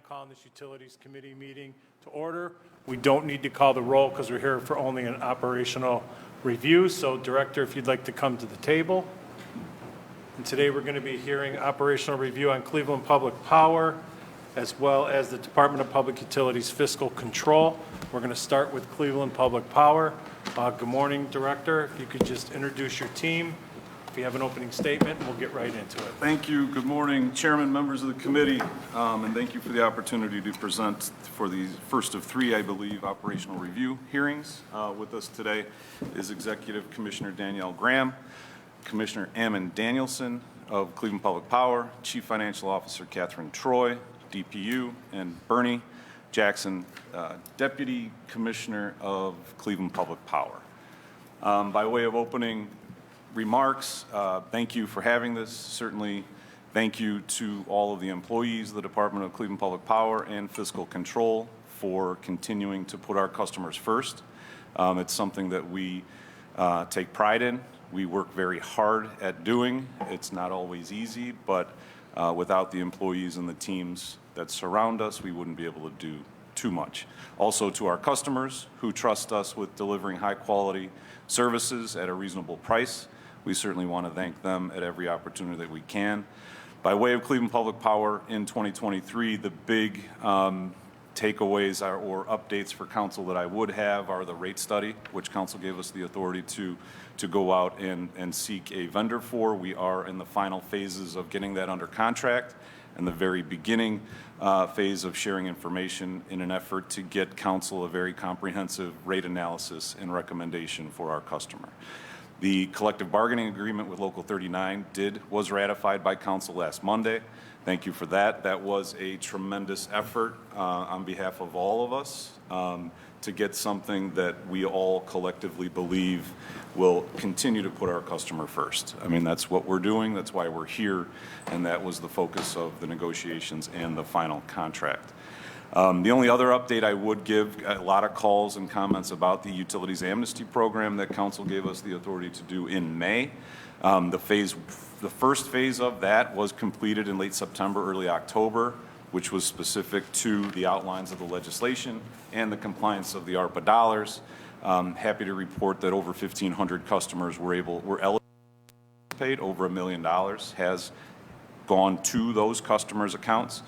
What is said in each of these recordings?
calling this Utilities Committee meeting to order. We don't need to call the roll because we're here for only an operational review. So Director, if you'd like to come to the table. And today we're going to be hearing operational review on Cleveland Public Power, as well as the Department of Public Utilities fiscal control. We're going to start with Cleveland Public Power. Good morning, Director. If you could just introduce your team. If you have an opening statement, we'll get right into it. Thank you. Good morning, Chairman, members of the committee, and thank you for the opportunity to present for the first of three, I believe, operational review hearings. With us today is Executive Commissioner Danielle Graham, Commissioner Ammon Danielson of Cleveland Public Power, Chief Financial Officer Catherine Troy, DPU, and Bernie Jackson, Deputy Commissioner of Cleveland Public Power. By way of opening remarks, thank you for having this. Certainly, thank you to all of the employees of the Department of Cleveland Public Power and Fiscal Control for continuing to put our customers first. It's something that we take pride in. We work very hard at doing. It's not always easy, but without the employees and the teams that surround us, we wouldn't be able to do too much. Also to our customers who trust us with delivering high quality services at a reasonable price, we certainly want to thank them at every opportunity that we can. By way of Cleveland Public Power in 2023, the big takeaways or updates for council that I would have are the rate study, which council gave us the authority to go out and seek a vendor for. We are in the final phases of getting that under contract and the very beginning phase of sharing information in an effort to get council a very comprehensive rate analysis and recommendation for our customer. The collective bargaining agreement with Local 39 was ratified by council last Monday. Thank you for that. That was a tremendous effort on behalf of all of us to get something that we all collectively believe will continue to put our customer first. I mean, that's what we're doing. That's why we're here. And that was the focus of the negotiations and the final contract. The only other update I would give, a lot of calls and comments about the Utilities Amnesty Program that council gave us the authority to do in May. The first phase of that was completed in late September, early October, which was specific to the outlines of the legislation and the compliance of the ARPA dollars. Happy to report that over 1,500 customers were eligible to pay. Over $1 million has gone to those customers' accounts.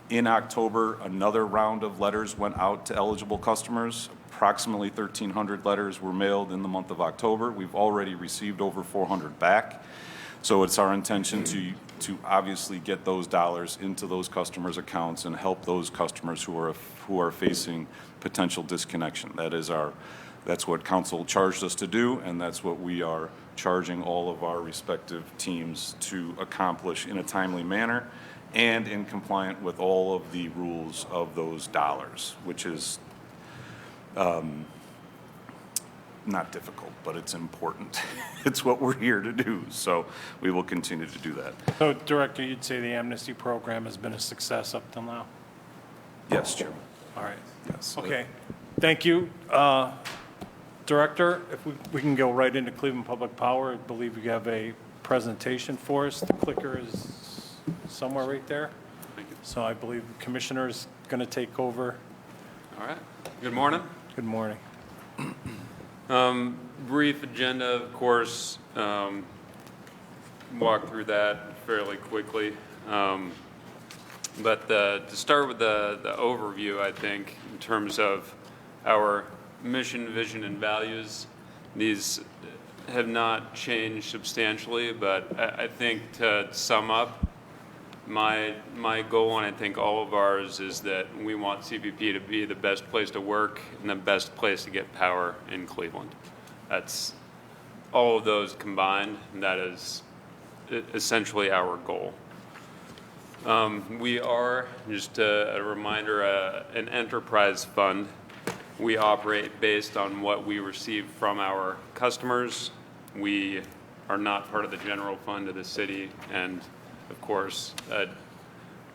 In October, another round of letters went out to eligible customers. Approximately 1,300 letters were mailed in the month of October. We've already received over 400 back. So it's our intention to obviously get those dollars into those customers' accounts and help those customers who are facing potential disconnection. That's what council charged us to do, and that's what we are charging all of our respective teams to accomplish in a timely manner and in compliant with all of the rules of those dollars, which is not difficult, but it's important. It's what we're here to do, so we will continue to do that. So, Director, you'd say the amnesty program has been a success up till now? Yes, Chairman. All right. Yes. Okay. Thank you. Director, if we can go right into Cleveland Public Power. I believe you have a presentation for us. The clicker is somewhere right there. Thank you. So I believe the Commissioner is going to take over. All right. Good morning. Good morning. Brief agenda, of course. Walk through that fairly quickly. But to start with the overview, I think, in terms of our mission, vision, and values, these have not changed substantially, but I think to sum up, my goal, and I think all of ours, is that we want CPP to be the best place to work and the best place to get power in Cleveland. That's all of those combined, and that is essentially our goal. We are, just a reminder, an enterprise fund. We operate based on what we receive from our customers. We are not part of the general fund of the city, and of course,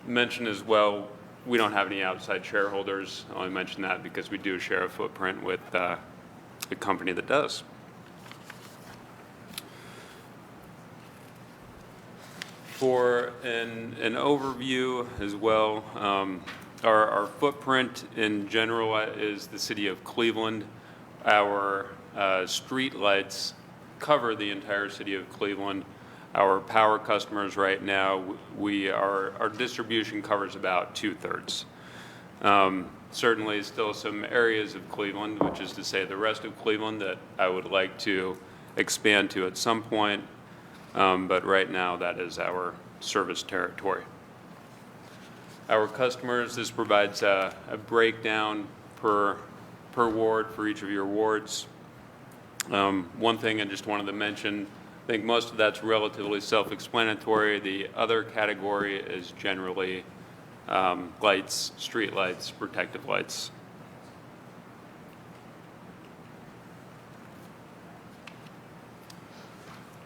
mention as well, we don't have any outside shareholders. I only mention that because we do share a footprint with the company that does. For an overview as well, our footprint in general is the city of Cleveland. Our street lights cover the entire city of Cleveland. Our power customers right now, our distribution covers about 2/3. Certainly still some areas of Cleveland, which is to say the rest of Cleveland, that I would like to expand to at some point. But right now, that is our service territory. Our customers, this provides a breakdown per ward for each of your wards. One thing I just wanted to mention, I think most of that's relatively self-explanatory. The other category is generally lights, street lights, protective lights.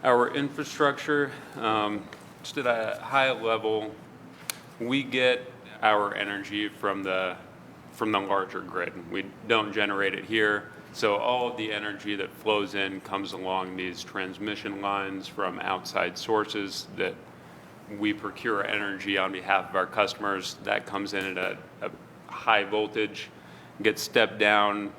Our infrastructure, just at a high level, we get our energy from the larger grid. We don't generate it here, so all of the energy that flows in comes along these transmission lines from outside sources that we procure energy on behalf of our customers. That comes in at a high voltage, gets stepped down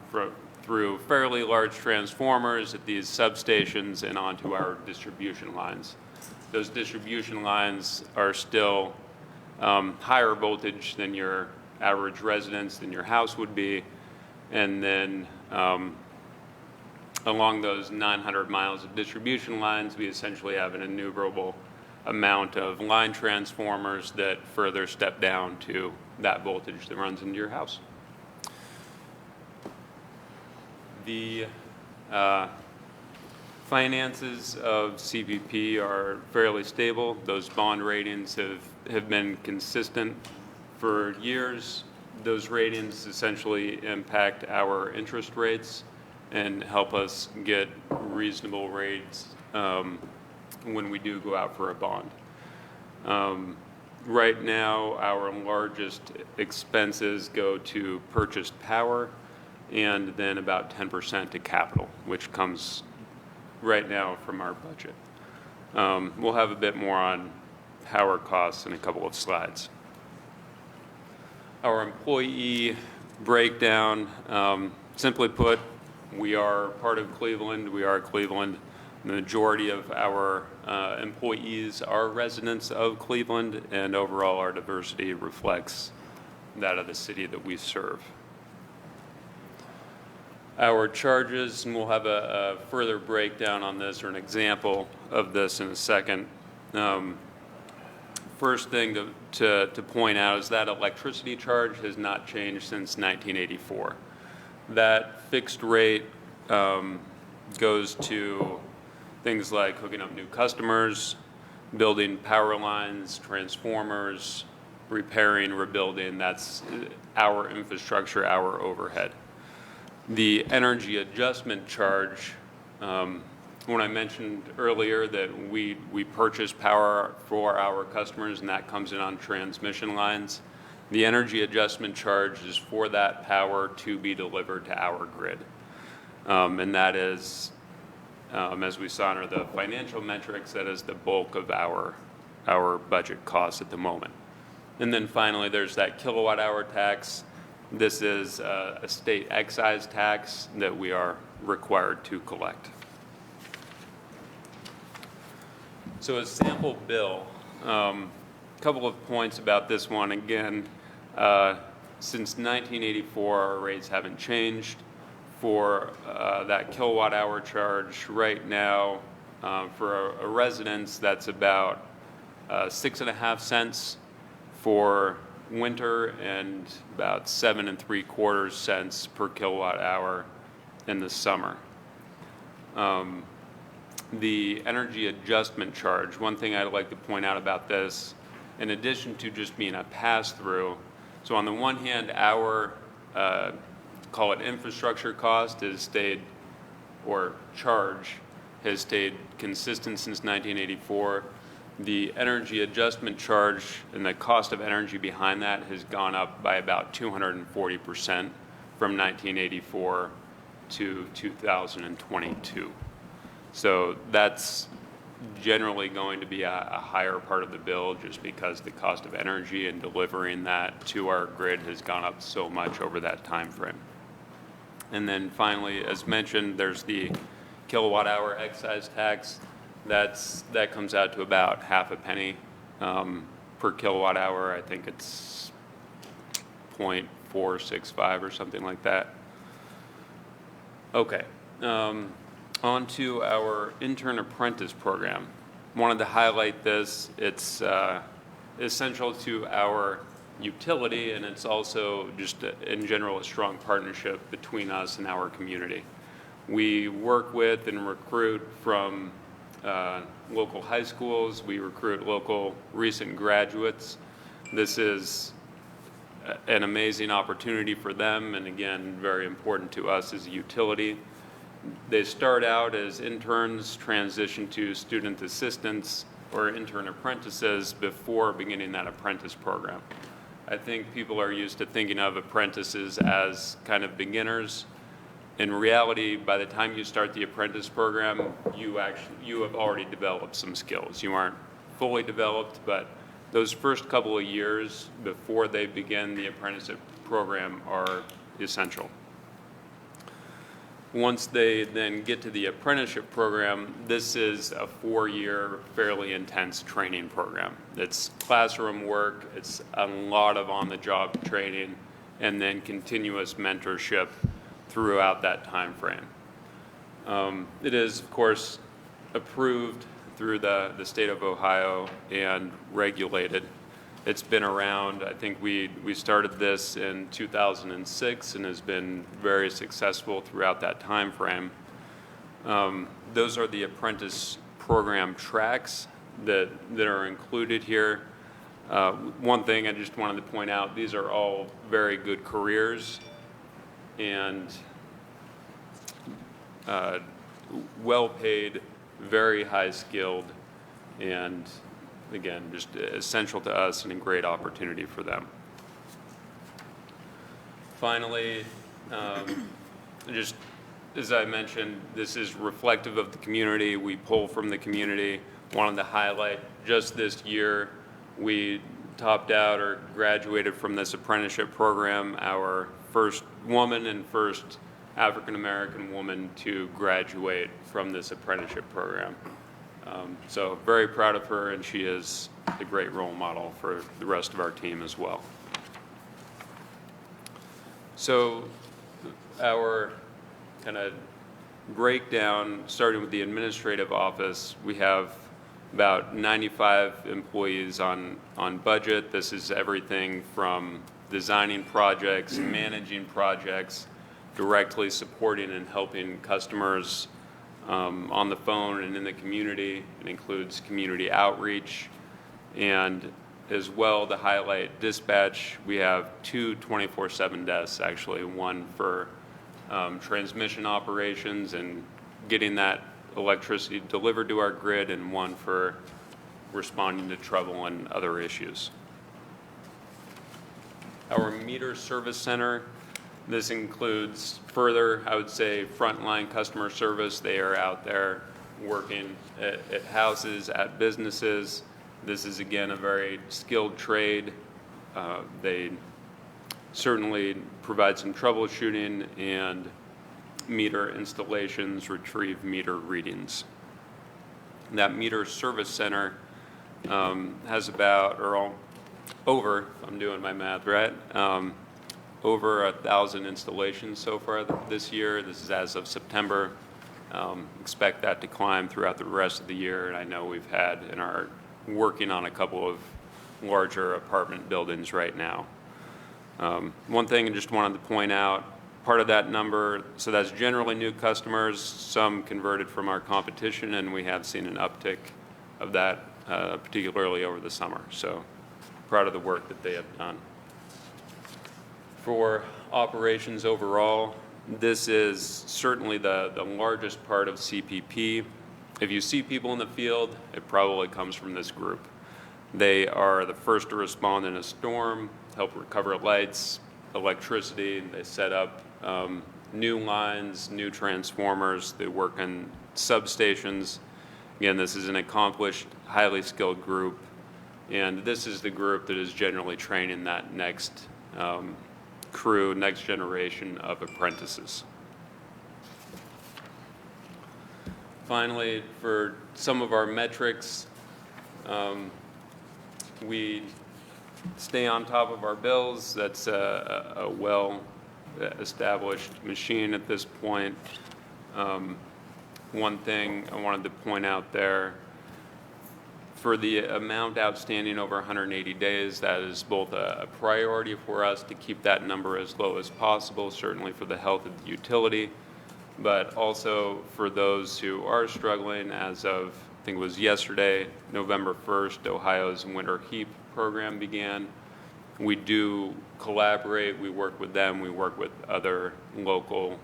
through fairly large transformers at these substations and onto our distribution lines. Those distribution lines are still higher voltage than your average residence, than your house would be. And then along those 900 miles of distribution lines, we essentially have an innumerable amount of line transformers that further step down to that voltage that runs into your house. The finances of CPP are fairly stable. Those bond ratings have been consistent for years. Those ratings essentially impact our interest rates and help us get reasonable rates when we do go out for a bond. Right now, our largest expenses go to purchased power and then about 10% to capital, which comes right now from our budget. We'll have a bit more on power costs in a couple of slides. Our employee breakdown, simply put, we are part of Cleveland. We are Cleveland. The majority of our employees are residents of Cleveland, and overall our diversity reflects that of the city that we serve. Our charges, and we'll have a further breakdown on this or an example of this in a second. First thing to point out is that electricity charge has not changed since 1984. That fixed rate goes to things like hooking up new customers, building power lines, transformers, repairing, rebuilding. That's our infrastructure, our overhead. The energy adjustment charge, when I mentioned earlier that we purchase power for our customers and that comes in on transmission lines, the energy adjustment charge is for that power to be delivered to our grid. And that is, as we saw under the financial metrics, that is the bulk of our budget costs at the moment. And then finally, there's that kilowatt hour tax. This is a state excise tax that we are required to collect. So a sample bill, a couple of points about this one. Again, since 1984, our rates haven't changed. For that kilowatt hour charge right now, for a residence, that's about 6.5 cents for winter and about 7 3/4 cents per kilowatt hour in the summer. The energy adjustment charge, one thing I'd like to point out about this, in addition to just being a pass-through, so on the one hand, our, call it infrastructure cost has stayed, or charge has stayed consistent since 1984. The energy adjustment charge and the cost of energy behind that has gone up by about 240% from 1984 to 2022. So that's generally going to be a higher part of the bill just because the cost of energy and delivering that to our grid has gone up so much over that time frame. And then finally, as mentioned, there's the kilowatt hour excise tax. That comes out to about half a penny per kilowatt hour. I think it's 0.465 or something like that. Okay. On to our intern apprentice program. Wanted to highlight this. It's essential to our utility, and it's also just in general a strong partnership between us and our community. We work with and recruit from local high schools. We recruit local recent graduates. This is an amazing opportunity for them, and again, very important to us as a utility. They start out as interns, transition to student assistants or intern apprentices before beginning that apprentice program. I think people are used to thinking of apprentices as kind of beginners. In reality, by the time you start the apprentice program, you have already developed some skills. You aren't fully developed, but those first couple of years before they begin the apprenticeship program are essential. Once they then get to the apprenticeship program, this is a 4-year, fairly intense training program. It's classroom work, it's a lot of on-the-job training, and then continuous mentorship throughout that time frame. It is, of course, approved through the state of Ohio and regulated. It's been around. I think we started this in 2006 and has been very successful throughout that time frame. Those are the apprentice program tracks that are included here. One thing I just wanted to point out, these are all very good careers and well-paid, very high-skilled, and again, just essential to us and a great opportunity for them. Finally, just as I mentioned, this is reflective of the community. We pull from the community. Wanted to highlight just this year, we topped out or graduated from this apprenticeship program, our first woman and first African-American woman to graduate from this apprenticeship program. So very proud of her, and she is a great role model for the rest of our team as well. So our kind of breakdown, starting with the administrative office, we have about 95 employees on budget. This is everything from designing projects, managing projects, directly supporting and helping customers on the phone and in the community. It includes community outreach, and as well to highlight dispatch, we have 2 24/7 desks, actually, one for transmission operations and getting that electricity delivered to our grid, and one for responding to trouble and other issues. Our meter service center, this includes further, I would say, frontline customer service. They are out there working at houses, at businesses. This is, again, a very skilled trade. They certainly provide some troubleshooting and meter installations, retrieve meter readings. That meter service center has about, or over, if I'm doing my math right, over 1,000 installations so far this year. This is as of September. Expect that to climb throughout the rest of the year, and I know we've had and are working on a couple of larger apartment buildings right now. One thing I just wanted to point out, part of that number, so that's generally new customers, some converted from our competition, and we have seen an uptick of that, particularly over the summer. So proud of the work that they have done. For operations overall, this is certainly the largest part of CPP. If you see people in the field, it probably comes from this group. They are the first to respond in a storm, help recover lights, electricity. They set up new lines, new transformers. They work in substations. Again, this is an accomplished, highly skilled group, and this is the group that is generally training that next crew, next generation of apprentices. Finally, for some of our metrics, we stay on top of our bills. That's a well-established machine at this point. One thing I wanted to point out there, for the amount outstanding over 180 days, that is both a priority for us to keep that number as low as possible, certainly for the health of the utility, but also for those who are struggling. As of, I think it was yesterday, November 1st, Ohio's winter heat program began. We do collaborate, we work with them, we work with other local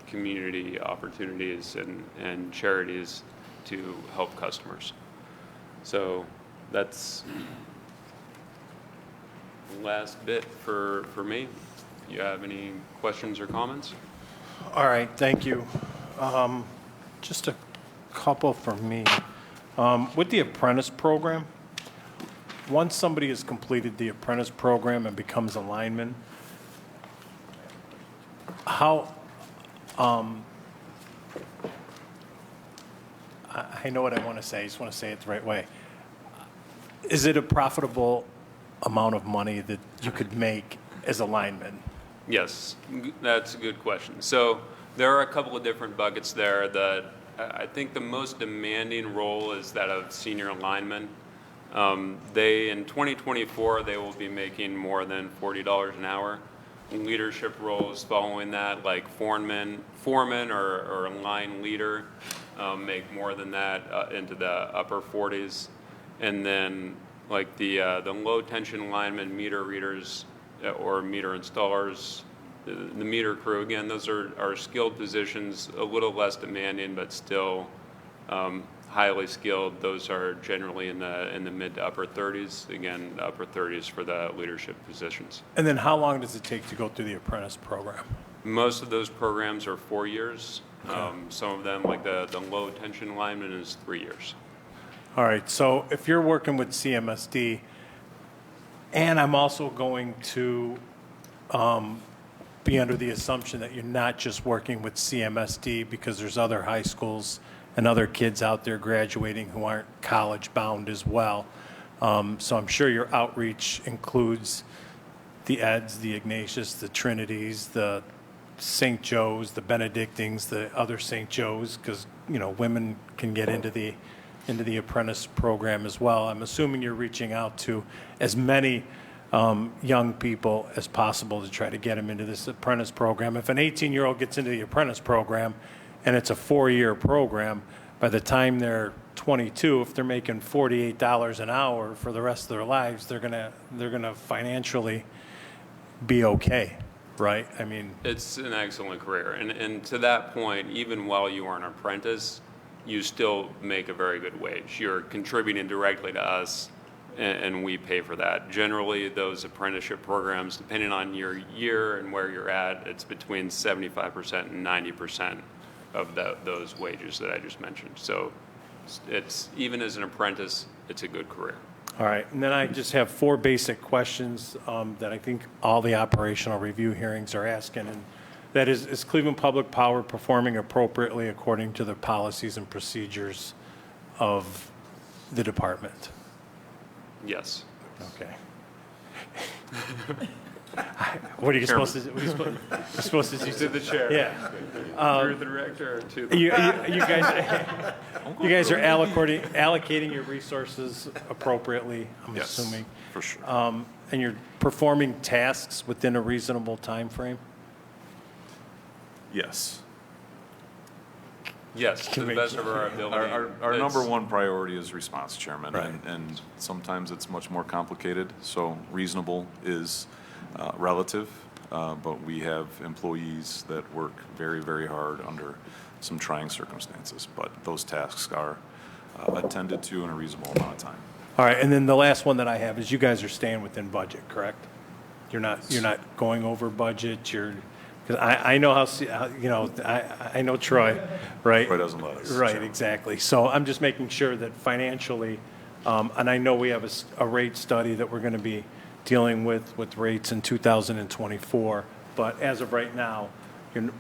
community opportunities and charities to help customers. So that's the last bit for me. Do you have any questions or comments? All right, thank you. Just a couple for me. With the apprentice program, once somebody has completed the apprentice program and becomes a lineman, how, I know what I want to say, I just want to say it the right way. Is it a profitable amount of money that you could make as a lineman? Yes, that's a good question. So there are a couple of different buckets there. That I think the most demanding role is that of senior linemen. In 2024, they will be making more than $40 an hour. Leadership roles following that, like foreman or line leader, make more than that, into the upper 40s. And then like the low tension linemen, meter readers, or meter installers, the meter crew, again, those are skilled positions, a little less demanding, but still highly skilled. Those are generally in the mid to upper 30s. Again, upper 30s for the leadership positions. And then how long does it take to go through the apprentice program? Most of those programs are 4 years. Some of them, like the low tension lineman, is 3 years. All right, so if you're working with CMSD, and I'm also going to be under the assumption that you're not just working with CMSD, because there's other high schools and other kids out there graduating who aren't college bound as well. So I'm sure your outreach includes the Eds, the Ignatius, the Trinities, the St. Joe's, the Benedictines, the other St. Joe's, because women can get into the apprentice program as well. I'm assuming you're reaching out to as many young people as possible to try to get them into this apprentice program. If an 18-year-old gets into the apprentice program and it's a 4-year program, by the time they're 22, if they're making $48 an hour for the rest of their lives, they're gonna financially be okay, right? I mean, it's an excellent career, and to that point, even while you are an apprentice, you still make a very good wage. You're contributing directly to us, and we pay for that. Generally, those apprenticeship programs, depending on your year and where you're at, it's between 75% and 90% of those wages that I just mentioned. So it's, even as an apprentice, it's a good career. all right, and then I just have 4 basic questions that I think all the operational review hearings are asking, and that is Cleveland Public Power performing appropriately according to the policies and procedures of the department? Yes. Okay. What are you supposed to do? You're supposed to do? To the chair. Yeah. Through the director or to the... You guys are allocating your resources appropriately, I'm Yes, assuming. for sure. And you're performing tasks within a reasonable time frame? Yes. Yes, to the best of our ability. Our number one priority is response, Chairman. Right. And sometimes it's much more complicated, so reasonable is relative. But we have employees that work very, very hard under some trying circumstances. But those tasks are attended to in a reasonable amount of time. All right, and then the last one that I have is you guys are staying within budget, correct? You're not going over budget, you're Because I know I know Troy, right? Troy doesn't let us, Right, Chairman. exactly. So I'm just making sure that financially, and I know we have a rate study that we're going to be dealing with rates in 2024, but as of right now,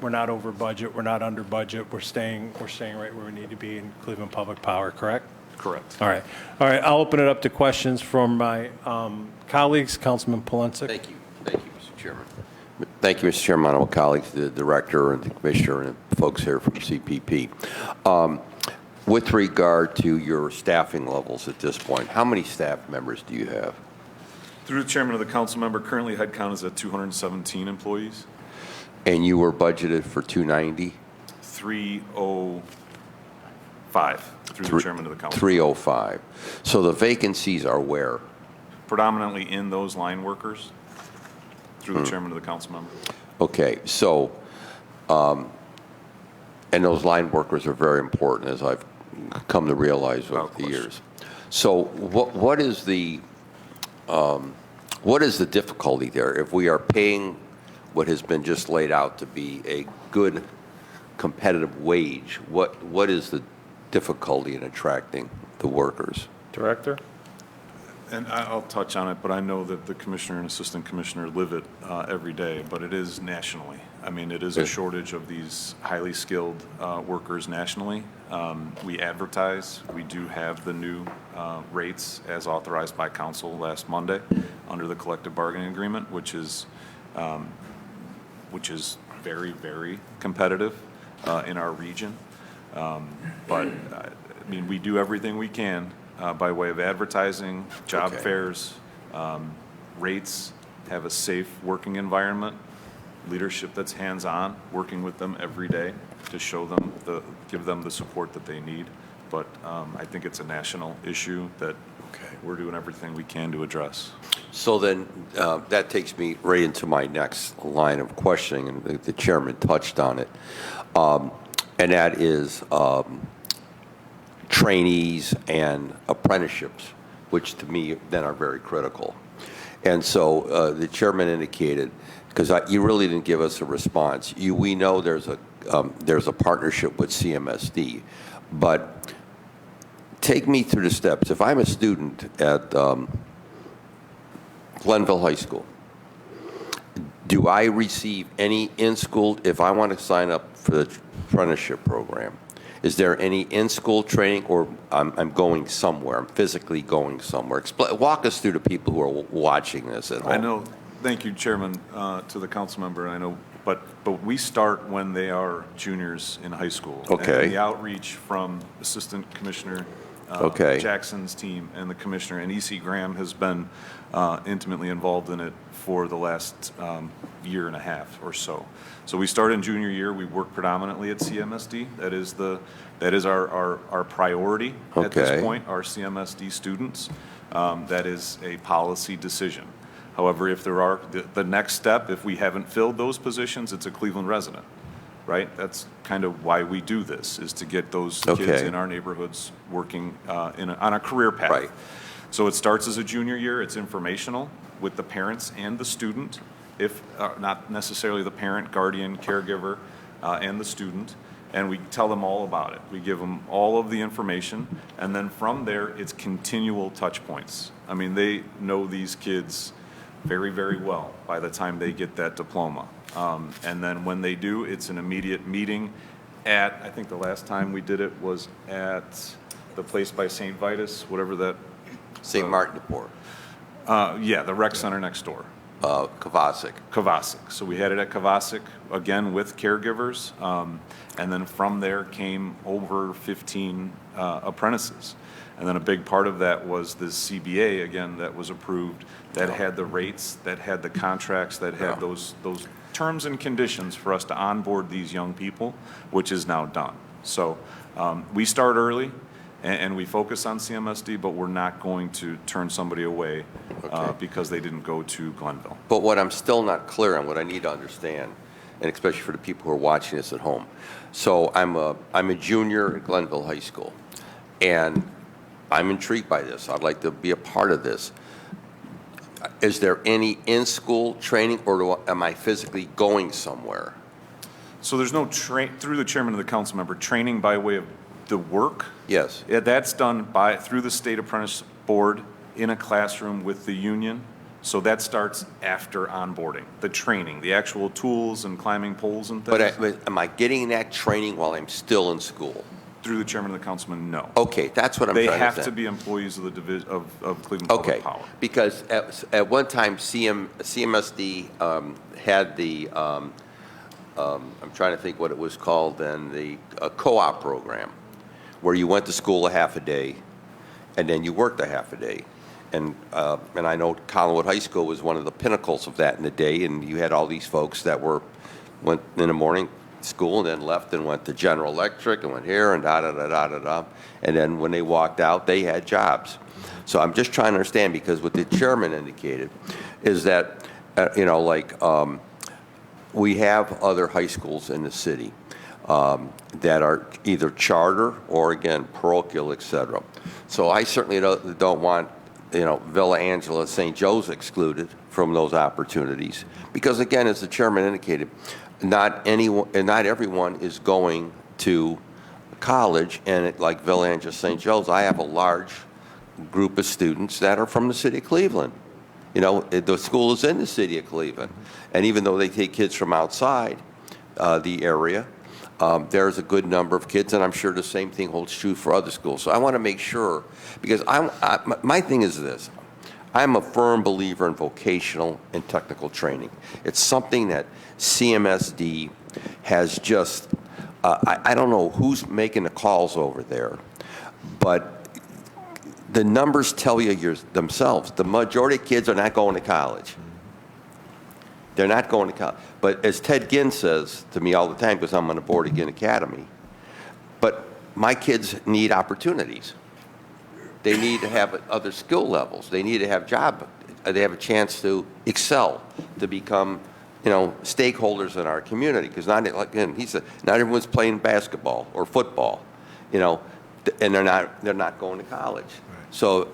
we're not over budget, we're not under budget, we're staying right where we need to be in Cleveland Public Power, correct? Correct. All right. I'll open it up to questions from my colleagues. Councilman Polensek. Thank you, Mr. Chairman. Thank you, Mr. Chairman, my colleagues, the director and the commissioner and the folks here from CPP. With regard to your staffing levels at this point, how many staff members do you have? Through the chairman of the council member, currently headcount is at 217 employees. And you were budgeted for 290? 305 through the chairman of the council. 305. So the vacancies are where? Predominantly in those line workers through the chairman of the council member. Okay, so, and those line workers are very important, as I've come to realize over Without the question. years. So what is the difficulty there? If we are paying what has been just laid out to be a good competitive wage, what is the difficulty in attracting the workers? Director? And I'll touch on it, but I know that the commissioner and assistant commissioner live it every day, but it is nationally. I mean, it is a shortage of these highly skilled workers nationally. We advertise. We do have the new rates as authorized by council last Monday under the collective bargaining agreement, which is very, very competitive in our region. But, I mean, we do everything we can by way of advertising, job Okay. fairs, rates, have a safe working environment, leadership that's hands-on, working with them every day to show them, give them the support that they need. But I think it's a national issue that we're doing everything we can to address. So then, that takes me right into my next line of questioning, and the chairman touched on it, and that is trainees and apprenticeships, which to me then are very critical. And so the chairman indicated, because you really didn't give us a response, we know there's a partnership with CMSD, but take me through the steps. If I'm a student at Glenville High School, do I receive any in-school, if I want to sign up for the apprenticeship program, is there any in-school training, or I'm going somewhere, I'm physically going somewhere? Walk us through the people who are watching this at home. I know, thank you, Chairman, to the council member, I know, but we start when they are juniors in high school. Okay. And the outreach from Assistant Commissioner Okay. Jackson's team and the commissioner, and E.C. Graham has been intimately involved in it for the last year and a half or so. So we start in junior year. We work predominantly at CMSD. That is our priority at Okay. this point, our CMSD students. That is a policy decision. However, if there are, the next step, if we haven't filled those positions, it's a Cleveland resident, right? That's kind of why we do this, is to get those kids Okay. in our neighborhoods working on a career path. Right. So it starts as a junior year. It's informational with the parents and the student, if not necessarily the parent, guardian, caregiver, and the student. And we tell them all about it. We give them all of the information. And then from there, it's continual touch points. I mean, they know these kids very, very well by the time they get that diploma. And then when they do, it's an immediate meeting at, I think the last time we did it was at the place by St. Vitus, whatever that. St. Martin de Port, Yeah, the rec center next door. Kavasik. Kavasik. So we had it at Kavasik, again, with caregivers. And then from there came over 15 apprentices. And then a big part of that was the CBA, again, that was approved, that had the rates, that had the contracts, that had those terms and conditions for us to onboard these young people, which is now done. So we start early, and we focus on CMSD, but we're not going to turn somebody away because they didn't go to Glenville. But what I'm still not clear on, what I need to understand, and especially for the people who are watching this at home. So I'm a junior at Glenville High School, and I'm intrigued by this. I'd like to be a part of this. is there any in-school training, or am I physically going somewhere? So there's no through the chairman of the council member, training by way of the work. Yes. Yeah, that's done through the state apprentice board in a classroom with the union. So that starts after onboarding, the training, the actual tools and climbing poles and things. But am I getting that training while I'm still in school? Through the chairman of the councilman, no. Okay, that's what I'm They trying to say. have to be employees of the of Cleveland Public Okay, Power. because at one time, CMSD had the, I'm trying to think what it was called then, the co-op program, where you went to school a half a day, and then you worked a half a day. And I know Collinwood High School was one of the pinnacles of that in the day, and you had all these folks that went in the morning school and then left and went to General Electric and went here and da-da-da-da-da-da. And then when they walked out, they had jobs. So I'm just trying to understand, because what the chairman indicated is that, we have other high schools in the city that are either charter or, again, parochial, et cetera. So I certainly don't want, Villa Angela, St. Joe's excluded from those opportunities. Because, again, as the chairman indicated, not everyone is going to college, and like Villa Angela, St. Joe's, I have a large group of students that are from the city of Cleveland. The school is in the city of Cleveland. And even though they take kids from outside the area, there's a good number of kids, and I'm sure the same thing holds true for other schools. So I want to make sure, because my thing is this. I'm a firm believer in vocational and technical training. It's something that CMSD has just, I don't know who's making the calls over there, but the numbers tell you themselves. The majority of kids are not going to college. They're not going to college. But as Ted Ginn says to me all the time, because I'm on the board of Ginn Academy, but my kids need opportunities. They need to have other skill levels. They need to have they have a chance to excel, to become, stakeholders in our community. Because he said, not everyone's playing basketball or football, and they're not going to college. So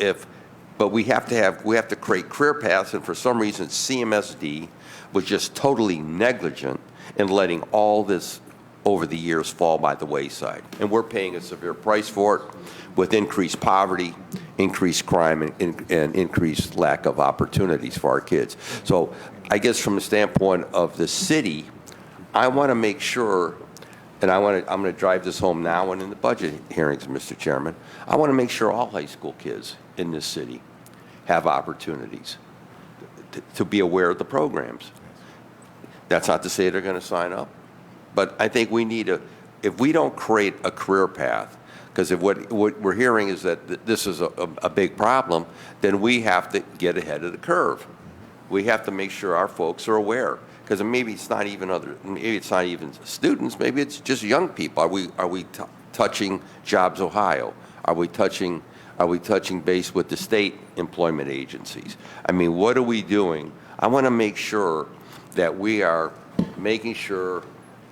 but we have to create career paths, and for some reason CMSD was just totally negligent in letting all this over the years fall by the wayside. And we're paying a severe price for it with increased poverty, increased crime, and increased lack of opportunities for our kids. So I guess from the standpoint of the city, I want to make sure, and I'm going to drive this home now and in the budget hearings, Mr. Chairman, I want to make sure all high school kids in this city have opportunities to be aware of the programs. That's not to say they're going to sign up, but I think we need if we don't create a career path, because if what we're hearing is that this is a big problem, then we have to get ahead of the curve. We have to make sure our folks are aware, because maybe it's not even students, maybe it's just young people. Are we touching Jobs Ohio? Are we touching base with the state employment agencies? I mean, what are we doing? I want to make sure that we are making sure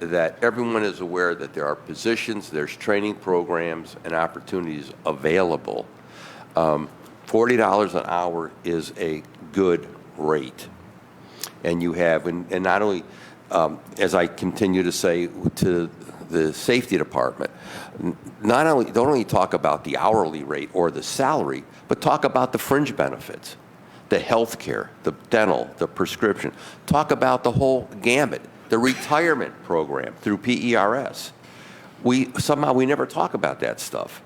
that everyone is aware that there are positions, there's training programs and opportunities available. $40 an hour is a good rate. And you have, and not only, as I continue to say to the safety department, don't only talk about the hourly rate or the salary, but talk about the fringe benefits, the health care, the dental, the prescription. Talk about the whole gamut, the retirement program through PERS. Somehow we never talk about that stuff.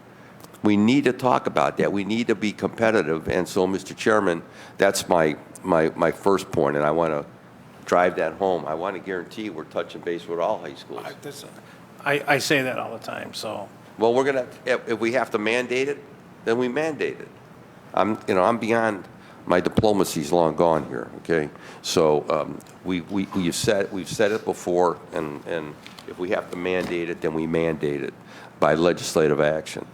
We need to talk about that. We need to be competitive. And so, Mr. Chairman, that's my first point, and I want to drive that home. I want to guarantee we're touching base with all high schools. I say that all the time, so. Well, we're going to, if we have to mandate it, then we mandate it. I'm beyond, my diplomacy's long gone here, okay? So we've said it before, and if we have to mandate it, then we mandate it by legislative action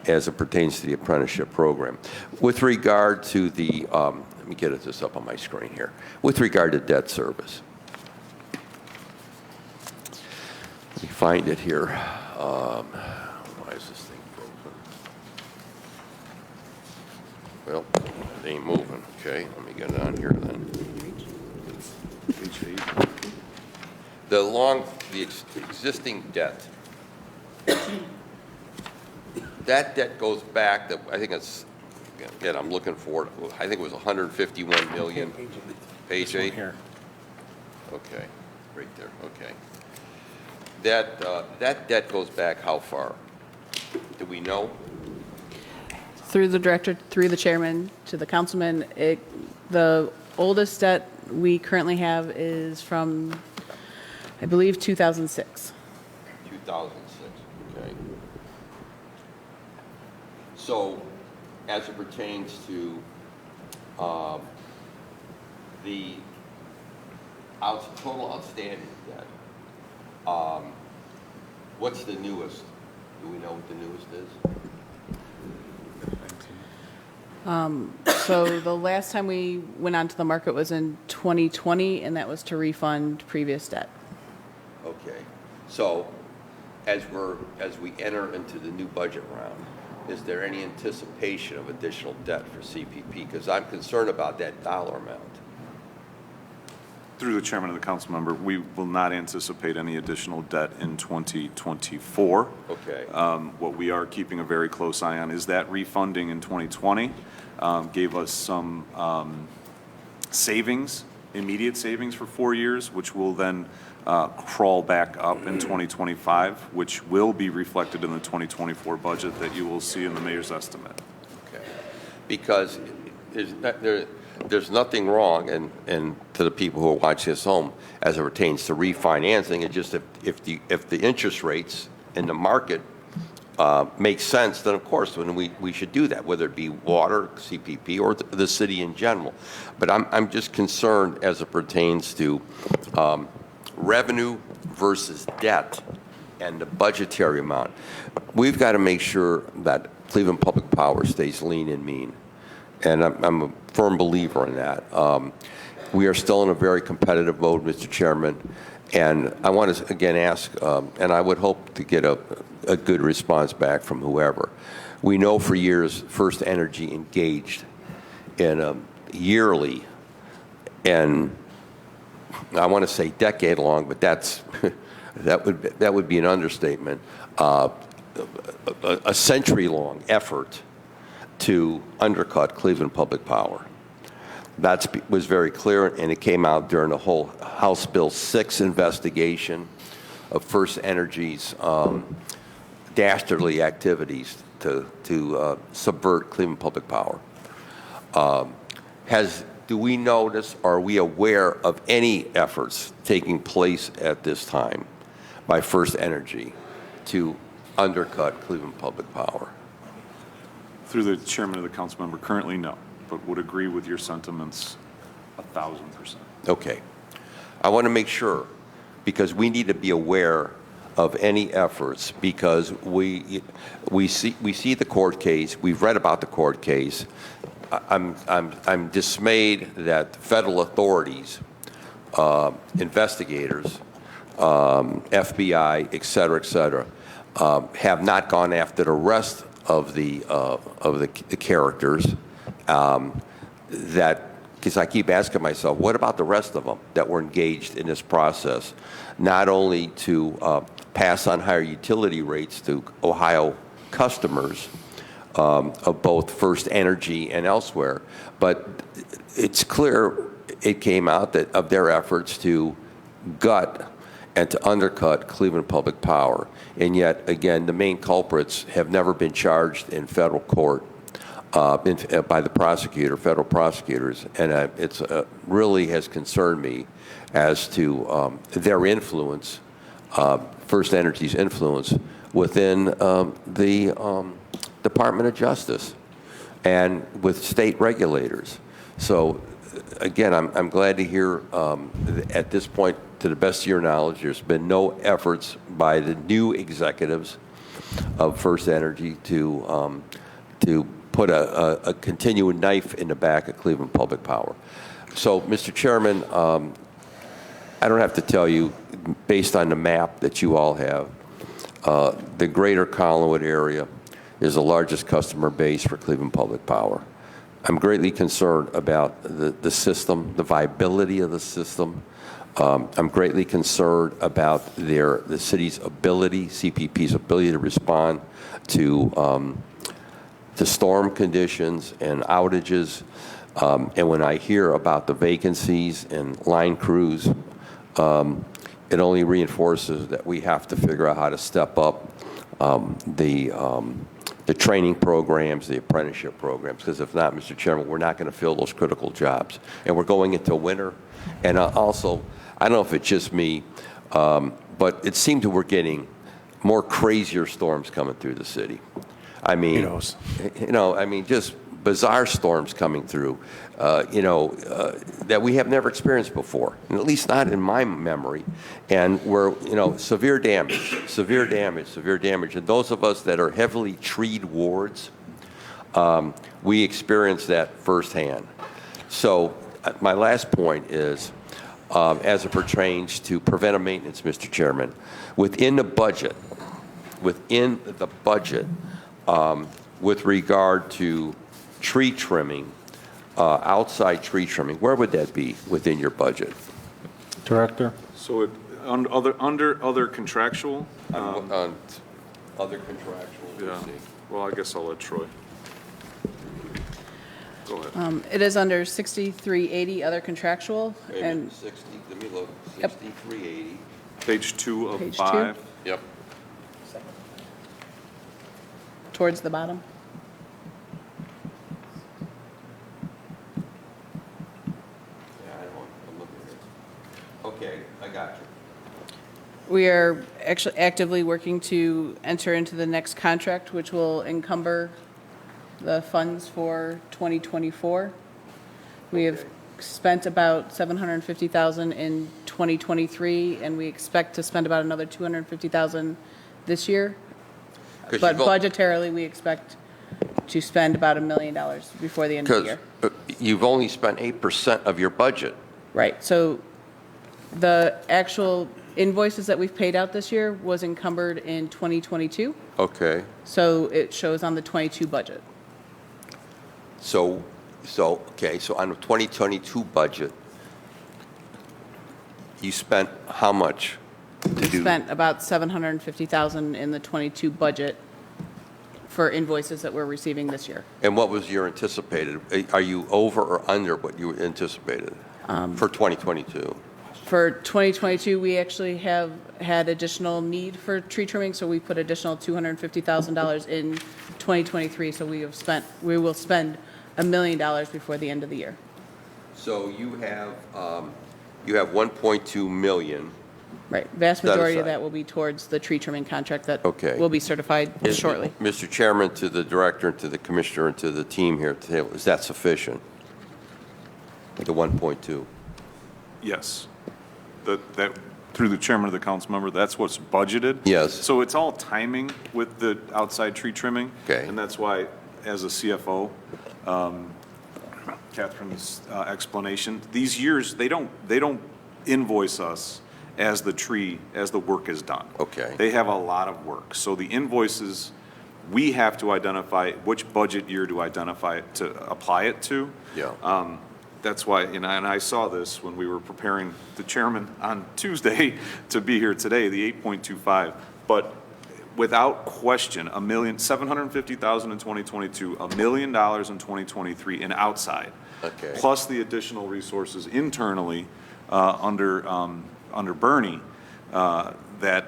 as it pertains to the apprenticeship program. With regard to the, let me get this up on my screen here. With regard to debt service. Let me find it here. Why is this thing frozen? Well, ain't moving. Okay, let me get it on here then. The existing debt. That debt goes back, I think it's, again, I'm looking for it, I think it was 151 million. Page 8? Here. Okay, right there, okay. That debt goes back how far? Do we know? Through the director, through the chairman, to the councilman, the oldest debt we currently have is from, I believe, 2006. 2006, okay. So, as it pertains to the total outstanding debt, what's the newest? Do we know what the newest is? So the last time we went onto the market was in 2020, and that was to refund previous debt. Okay, so as we enter into the new budget round, is there any anticipation of additional debt for CPP? Because I'm concerned about that dollar amount. Through the chairman of the council member, we will not anticipate any additional debt in 2024. Okay. What we are keeping a very close eye on is that refunding in 2020 gave us some savings, immediate savings for 4 years, which will then crawl back up in 2025, which will be reflected in the 2024 budget that you will see in the mayor's estimate. Okay. Because there's nothing wrong, and to the people who are watching this home, as it pertains to refinancing, it's just if the interest rates in the market make sense, then of course when we should do that, whether it be water, CPP, or the city in general. But I'm just concerned as it pertains to revenue versus debt and the budgetary amount. We've got to make sure that Cleveland Public Power stays lean and mean. And I'm a firm believer in that. We are still in a very competitive mode, Mr. Chairman, and I want to again ask, and I would hope to get a good response back from whoever. We know for years First Energy engaged in a yearly, and I want to say decade-long, but that would be an understatement, a century-long effort to undercut Cleveland Public Power. That was very clear, and it came out during the whole House Bill 6 investigation of First Energy's dastardly activities to subvert Cleveland Public Power. Do we notice, are we aware of any efforts taking place at this time by First Energy to undercut Cleveland Public Power? Through the chairman of the council member, currently no, but would agree with your sentiments 1,000%. Okay. I want to make sure, because we need to be aware of any efforts, because we see the court case, we've read about the court case. I'm dismayed that federal authorities, investigators, FBI, et cetera, have not gone after the rest of the characters. Because I keep asking myself, what about the rest of them that were engaged in this process, not only to pass on higher utility rates to Ohio customers of both First Energy and elsewhere, but it's clear it came out that of their efforts to gut and to undercut Cleveland Public Power. And yet, again, the main culprits have never been charged in federal court by the prosecutor, federal prosecutors. And it's really has concerned me as to their influence, First Energy's influence within the Department of Justice and with state regulators. So, again, I'm glad to hear at this point, to the best of your knowledge, there's been no efforts by the new executives of First Energy to put a continuing knife in the back of Cleveland Public Power. So, Mr. Chairman, I don't have to tell you, based on the map that you all have, the greater Collinwood area is the largest customer base for Cleveland Public Power. I'm greatly concerned about the system, the viability of the system. I'm greatly concerned about the city's ability, CPP's ability to respond to storm conditions and outages. And when I hear about the vacancies and line crews, it only reinforces that we have to figure out how to step up the training programs, the apprenticeship programs, because if not, Mr. Chairman, we're not going to fill those critical jobs. And we're going into winter. And also, I don't know if it's just me, but it seems that we're getting more crazier storms coming through the city. I mean, just bizarre storms coming through, that we have never experienced before, and at least not in my memory. And we're, severe damage. And those of us that are heavily treed wards, we experience that firsthand. So my last point is, as it pertains to preventive maintenance, Mr. Chairman, within the budget, with regard to tree trimming, outside tree trimming, where would that be within your budget? Director? So under other contractual, On other contractual, yeah, well, I guess I'll let Troy. Go ahead. It is under 6380, other contractual, and 60, let me look, Yep. 6380. Page 2 of Page 5. Yep. towards the bottom. Yeah, I'm looking at it. Okay, I got you. We are actually actively working to enter into the next contract, which will encumber the funds for 2024. We have spent about $750,000 in 2023, and we expect to spend about another $250,000 this year. 'Cause But you've al- budgetarily, we expect to spend about $1 million before the end of the year. Because you've only spent 8% of your budget. Right, so the actual invoices that we've paid out this year was encumbered in 2022, Okay. so it shows on the 22 budget. So on the 2022 budget, you spent how much to do? Spent about $750,000 in the 22 budget for invoices that we're receiving this year. And what was your anticipated? Are you over or under what you anticipated for 2022? For 2022, we actually have had additional need for tree trimming, so we put additional $250,000 in 2023, so we will spend $1 million before the end of the year. So you have 1.2 million. Right, vast Set majority of aside. that will be towards the tree trimming contract that Okay. will be certified shortly. Mr. Chairman, to the director, and to the commissioner, and to the team here at the table, is that sufficient? The 1.2? Yes. That, through the chairman of the council member, that's what's budgeted. Yes. So it's all timing with the outside tree trimming. Okay. And that's why, as a CFO, Catherine's explanation, these years, they don't invoice us as the work is done. Okay. They have a lot of work. So the invoices, we have to identify which budget year to identify it, to apply it to. Yeah. That's why, and I saw this when we were preparing the chairman on Tuesday to be here today, the 8.25. But without question, $750,000 in 2022, $1 million in 2023 and outside. Okay. Plus the additional resources internally under Bernie, that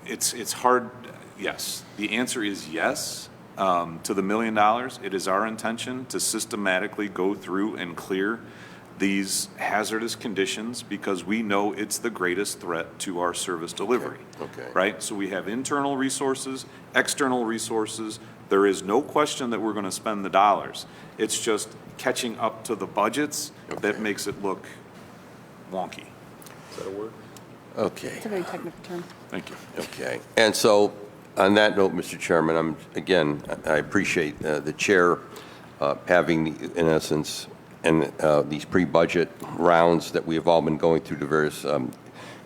it's hard. Yes, the answer is yes. To the $1 million, it is our intention to systematically go through and clear these hazardous conditions because we know it's the greatest threat to our service delivery. Okay. Right? So we have internal resources, external resources. There is no question that we're going to spend the dollars. It's just catching up to the budgets that makes it look wonky. Is that a word? Okay. It's a very technical term. Thank you. Okay. And so, on that note, Mr. Chairman, I appreciate the chair having, in essence, and these pre-budget rounds that we have all been going through the various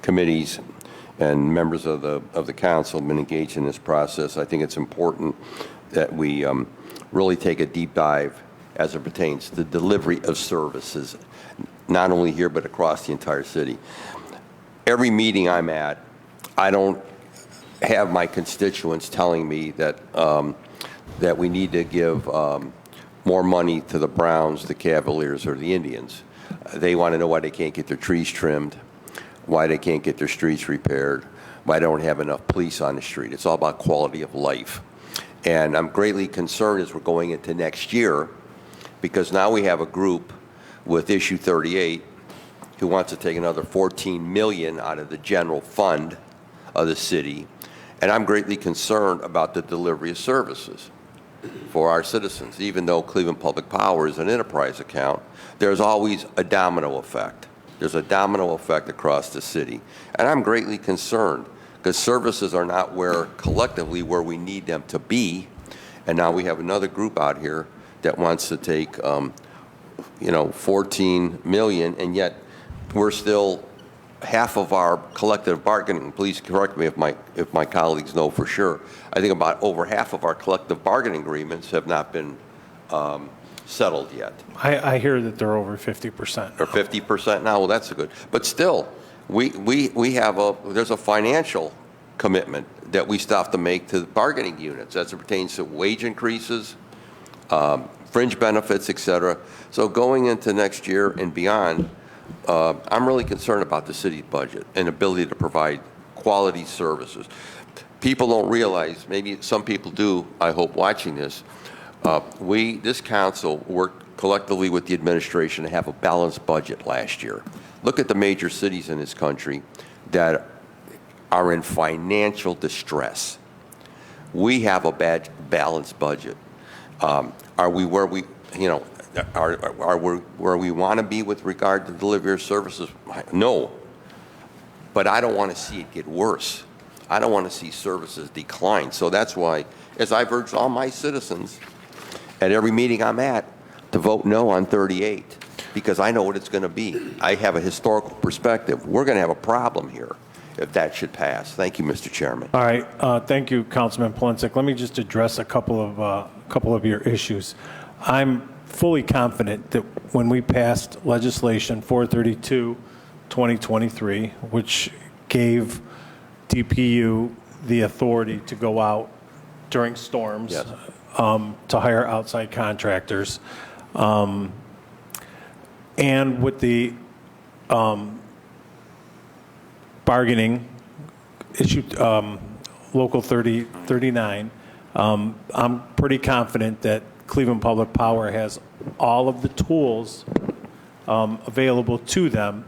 committees and members of the council have been engaged in this process. I think it's important that we really take a deep dive as it pertains to the delivery of services, not only here but across the entire city. Every meeting I'm at, I don't have my constituents telling me that that we need to give more money to the Browns, the Cavaliers, or the Indians. They want to know why they can't get their trees trimmed, why they can't get their streets repaired, why they don't have enough police on the street. It's all about quality of life. And I'm greatly concerned as we're going into next year, because now we have a group with issue 38 who wants to take another $14 million out of the general fund of the city. And I'm greatly concerned about the delivery of services for our citizens. Even though Cleveland Public Power is an enterprise account, there's always a domino effect. There's a domino effect across the city. And I'm greatly concerned because services are not collectively where we need them to be. And now we have another group out here that wants to take, 14 million, and yet we're still half of our collective bargaining. Please correct me if my colleagues know for sure. I think about over half of our collective bargaining agreements have not been settled yet. I hear that they're over 50%. Or 50% now. Well, that's a good. But still, we have there's a financial commitment that we still have to make to the bargaining units as it pertains to wage increases, fringe benefits, et cetera. So going into next year and beyond, I'm really concerned about the city's budget and ability to provide quality services. People don't realize, maybe some people do, I hope, watching this, this council worked collectively with the administration to have a balanced budget last year. Look at the major cities in this country that are in financial distress. We have a bad balanced budget. Are we where we, are we where we want to be with regard to delivery of services? No. But I don't want to see it get worse. I don't want to see services decline. So that's why, as I've urged all my citizens at every meeting I'm at, to vote no on 38, because I know what it's going to be. I have a historical perspective. We're going to have a problem here if that should pass. Thank you, Mr. Chairman. All right, thank you, Councilman Polensek. Let me just address a couple of your issues. I'm fully confident that when we passed legislation 432, 2023, which gave DPU the authority to go out during storms, Yes. To hire outside contractors, and with the bargaining issue, Local 39, I'm pretty confident that Cleveland Public Power has all of the tools available to them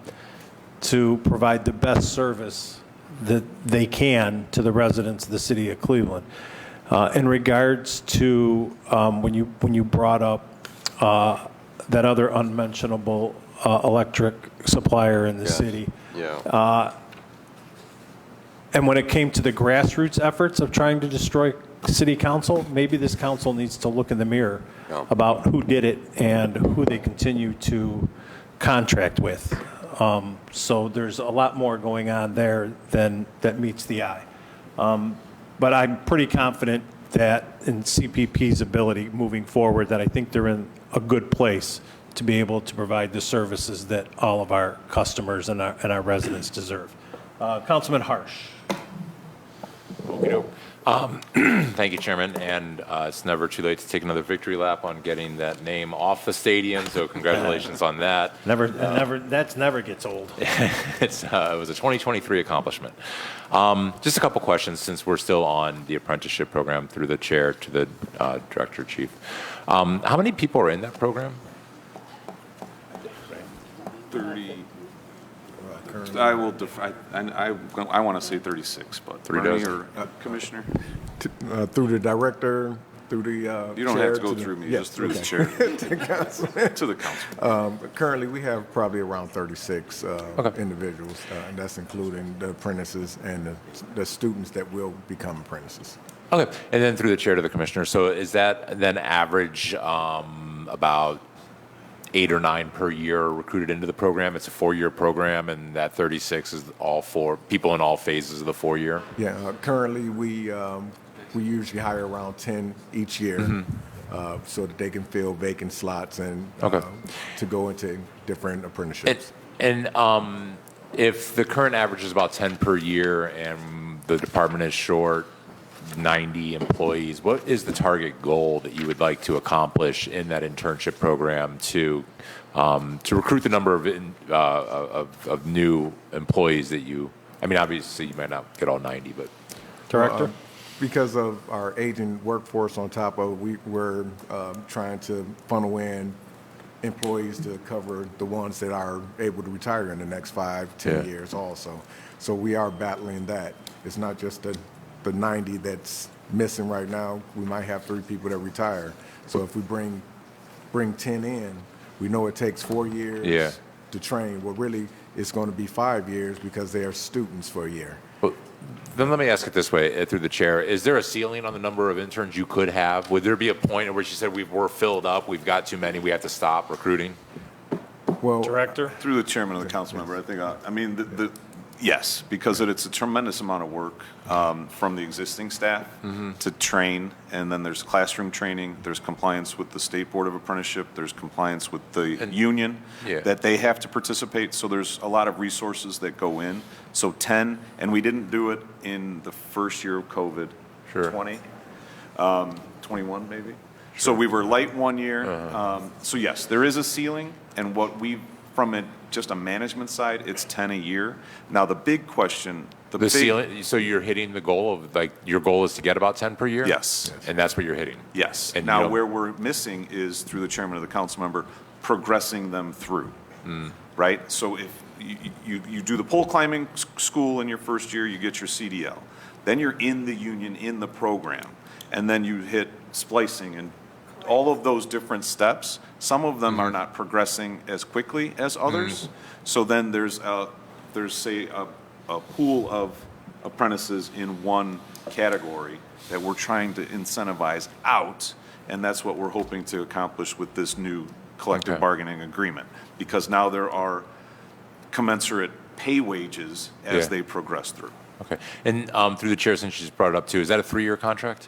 to provide the best service that they can to the residents of the city of Cleveland. In regards to when you brought up that other unmentionable electric supplier in the city, Yeah. and when it came to the grassroots efforts of trying to destroy city council, maybe this council needs to look in the mirror Yeah. about who did it and who they continue to contract with. So there's a lot more going on there than that meets the eye. But I'm pretty confident that in CPP's ability moving forward, that I think they're in a good place to be able to provide the services that all of our customers and our residents deserve. Councilman Harsh. Thank you, Chairman. And it's never too late to take another victory lap on getting that name off the stadium. So congratulations on that. That never gets old. It was a 2023 accomplishment. Just a couple questions since we're still on the apprenticeship program through the chair to the director chief. How many people are in that program? 30. I will I want to say 36, but Three Bernie dozen. or Commissioner? Through the director, through the You don't chair have to go the- through me, Yes, just through the okay. chair, To council. to the council. Currently, we have probably around 36 Okay. individuals, and that's including the apprentices and the students that will become apprentices. Okay. And then through the chair to the commissioner. So is that then average about 8 or 9 per year recruited into the program? It's a 4-year program, and that 36 is all 4 people in all phases of the 4-year? Yeah, currently we usually hire around 10 each year, so that they can fill vacant slots and Okay. to go into different apprenticeships. And if the current average is about 10 per year and the department is short 90 employees, what is the target goal that you would like to accomplish in that internship program to recruit the number of new employees that you, I mean, obviously you might not get all 90, but. Director? Because of our aging workforce on top of, we're trying to funnel in employees to cover the ones that are able to retire in the next 5-10 Yeah. years also. So we are battling that. It's not just the 90 that's missing right now. We might have 3 people that retire. So if we bring 10 in, we know it takes 4 years Yeah. to train. Well, really, it's going to be 5 years because they are students for a year. Well, then let me ask it this way, through the chair. Is there a ceiling on the number of interns you could have? Would there be a point at which you said we're filled up, we've got too many, we have to stop recruiting? Well, Director? Through the chairman of the council member, I think, I mean, yes, because it's a tremendous amount of work from the existing staff to train, and then there's classroom training, there's compliance with the State Board of Apprenticeship, there's compliance with the union Yeah. that they have to participate, so there's a lot of resources that go in. So 10, and we didn't do it in the first year of COVID. Sure. 20, 21 maybe. So we were light 1 year. So yes, there is a ceiling, and from just a management side, it's 10 a year. Now, the big question, The ceiling, so you're hitting the goal of, like, your goal is to get about 10 per year? Yes. And that's what you're hitting? Yes. And you Now, don't- where we're missing is, through the chairman of the council member, progressing them through, right? So if you do the pole climbing school in your first year, you get your CDL. Then you're in the union, in the program, and then you hit splicing and all of those different steps. Some of them are not progressing as quickly as others. So then there's say a pool of apprentices in one category that we're trying to incentivize out, and that's what we're hoping to accomplish with this new collective Okay. bargaining agreement, because now there are commensurate pay wages as Yeah. they progress through. Okay. And through the chair, since you just brought it up too, is that a 3-year contract?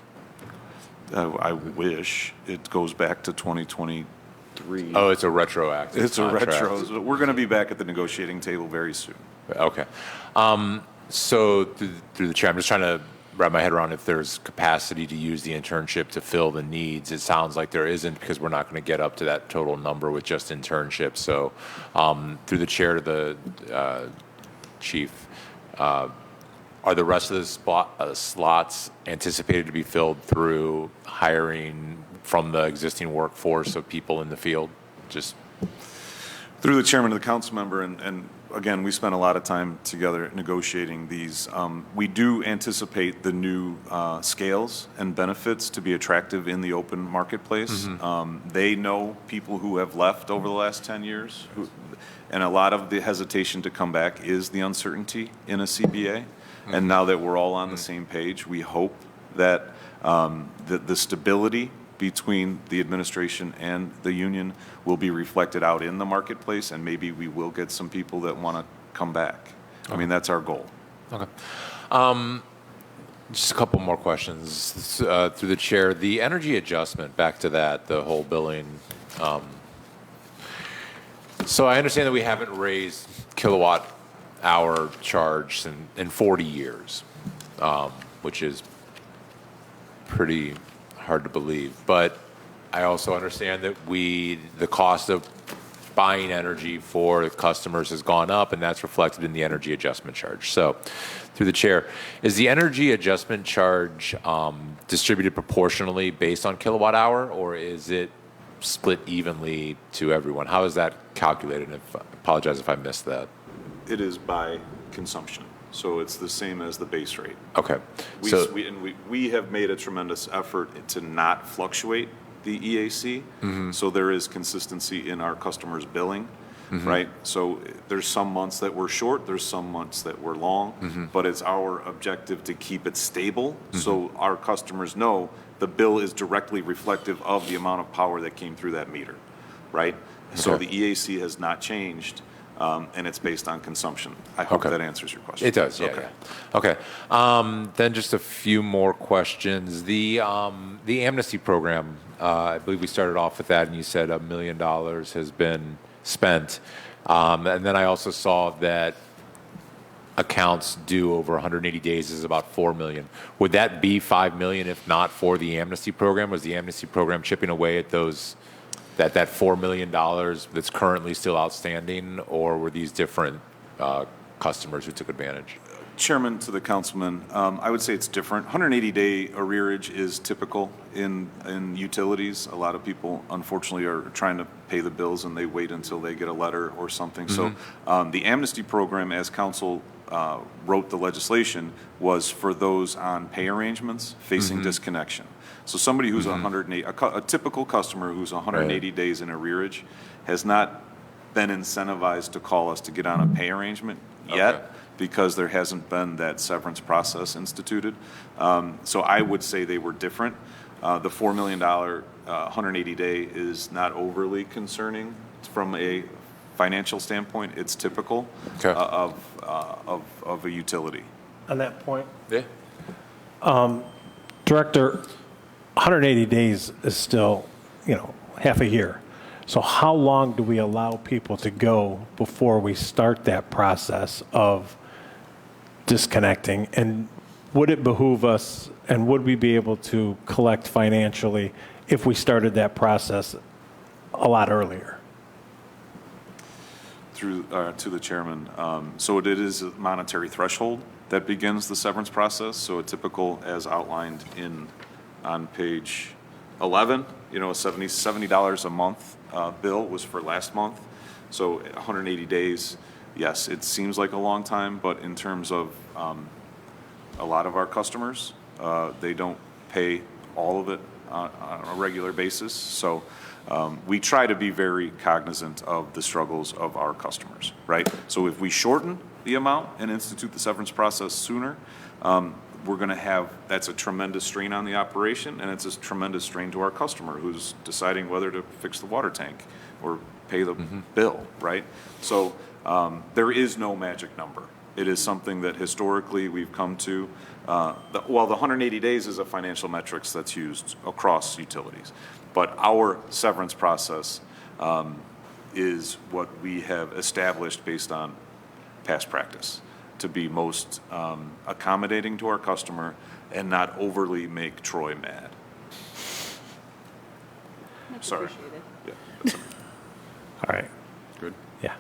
I wish it goes back to 2023. Oh, it's a retroactive It's a contract. retro. We're going to be back at the negotiating table very soon. Okay. So through the chair, I'm just trying to wrap my head around if there's capacity to use the internship to fill the needs. It sounds like there isn't, because we're not going to get up to that total number with just internships. So through the chair to the chief, are the rest of the slots anticipated to be filled through hiring from the existing workforce of people in the field? Just Through the chairman of the council member, and again, we spent a lot of time together negotiating these. We do anticipate the new scales and benefits to be attractive in the open marketplace. They know people who have left over the last 10 years, and a lot of the hesitation to come back is the uncertainty in a CBA. And now that we're all on the same page, we hope that the stability between the administration and the union will be reflected out in the marketplace, and maybe we will get some people that want to come back. I mean, that's our goal. Okay. Just a couple more questions through the chair. The energy adjustment, back to that, the whole billing. So I understand that we haven't raised kilowatt hour charge in 40 years, which is pretty hard to believe. But I also understand that the cost of buying energy for customers has gone up, and that's reflected in the energy adjustment charge. So, through the chair, is the energy adjustment charge distributed proportionally based on kilowatt hour, or is it split evenly to everyone? How is that calculated? And I apologize if I missed that. It is by consumption, so it's the same as the base rate. Okay. We have made a tremendous effort to not fluctuate the EAC, so there is consistency in our customers' billing, right? So there's some months that we're short, there's some months that we're long, but it's our objective to keep it stable, so our customers know the bill is directly reflective of the amount of power that came through that meter, right? So Okay. the EAC has not changed and it's based on consumption. I hope Okay. that answers your question. It does, yeah, Okay. yeah. Okay. Then just a few more questions. The amnesty program, I believe we started off with that, and you said $1 million has been spent. And then I also saw that accounts due over 180 days is about 4 million. Would that be 5 million if not for the amnesty program? Was the amnesty program chipping away at those that $4 million that's currently still outstanding, or were these different customers who took advantage? Chairman, to the councilman, I would say it's different. 180-day arrearage is typical in utilities. A lot of people, unfortunately, are trying to pay the bills and they wait until they get a letter or something. So the amnesty program, as council wrote the legislation, was for those on pay arrangements facing disconnection. So somebody who's 180, a typical customer who's 180 days in arrearage has not been incentivized to call us to get on a pay arrangement yet. Okay. Because there hasn't been that severance process instituted. So I would say they were different. The $4 million 180-day is not overly concerning from a financial standpoint. It's typical Okay. of a utility. On that point, Yeah. Director, 180 days is still, half a year. So how long do we allow people to go before we start that process of disconnecting? And would it behoove us, and would we be able to collect financially if we started that process a lot earlier? Through to the chairman. So it is a monetary threshold that begins the severance process. So a typical, as outlined on page 11, a $70 a month bill was for last month. So 180 days, yes, it seems like a long time, but in terms of a lot of our customers, they don't pay all of it on a regular basis. So we try to be very cognizant of the struggles of our customers, right? So if we shorten the amount and institute the severance process sooner, we're going to have, that's a tremendous strain on the operation, and it's a tremendous strain to our customer who's deciding whether to fix the water tank or pay the bill, right? So there is no magic number. It is something that historically we've come to. The 180 days is a financial metrics that's used across utilities, but our severance process is what we have established based on past practice to be most accommodating to our customer and not overly make Troy mad. Sorry. Yeah, that's okay. All right. Good. Yeah.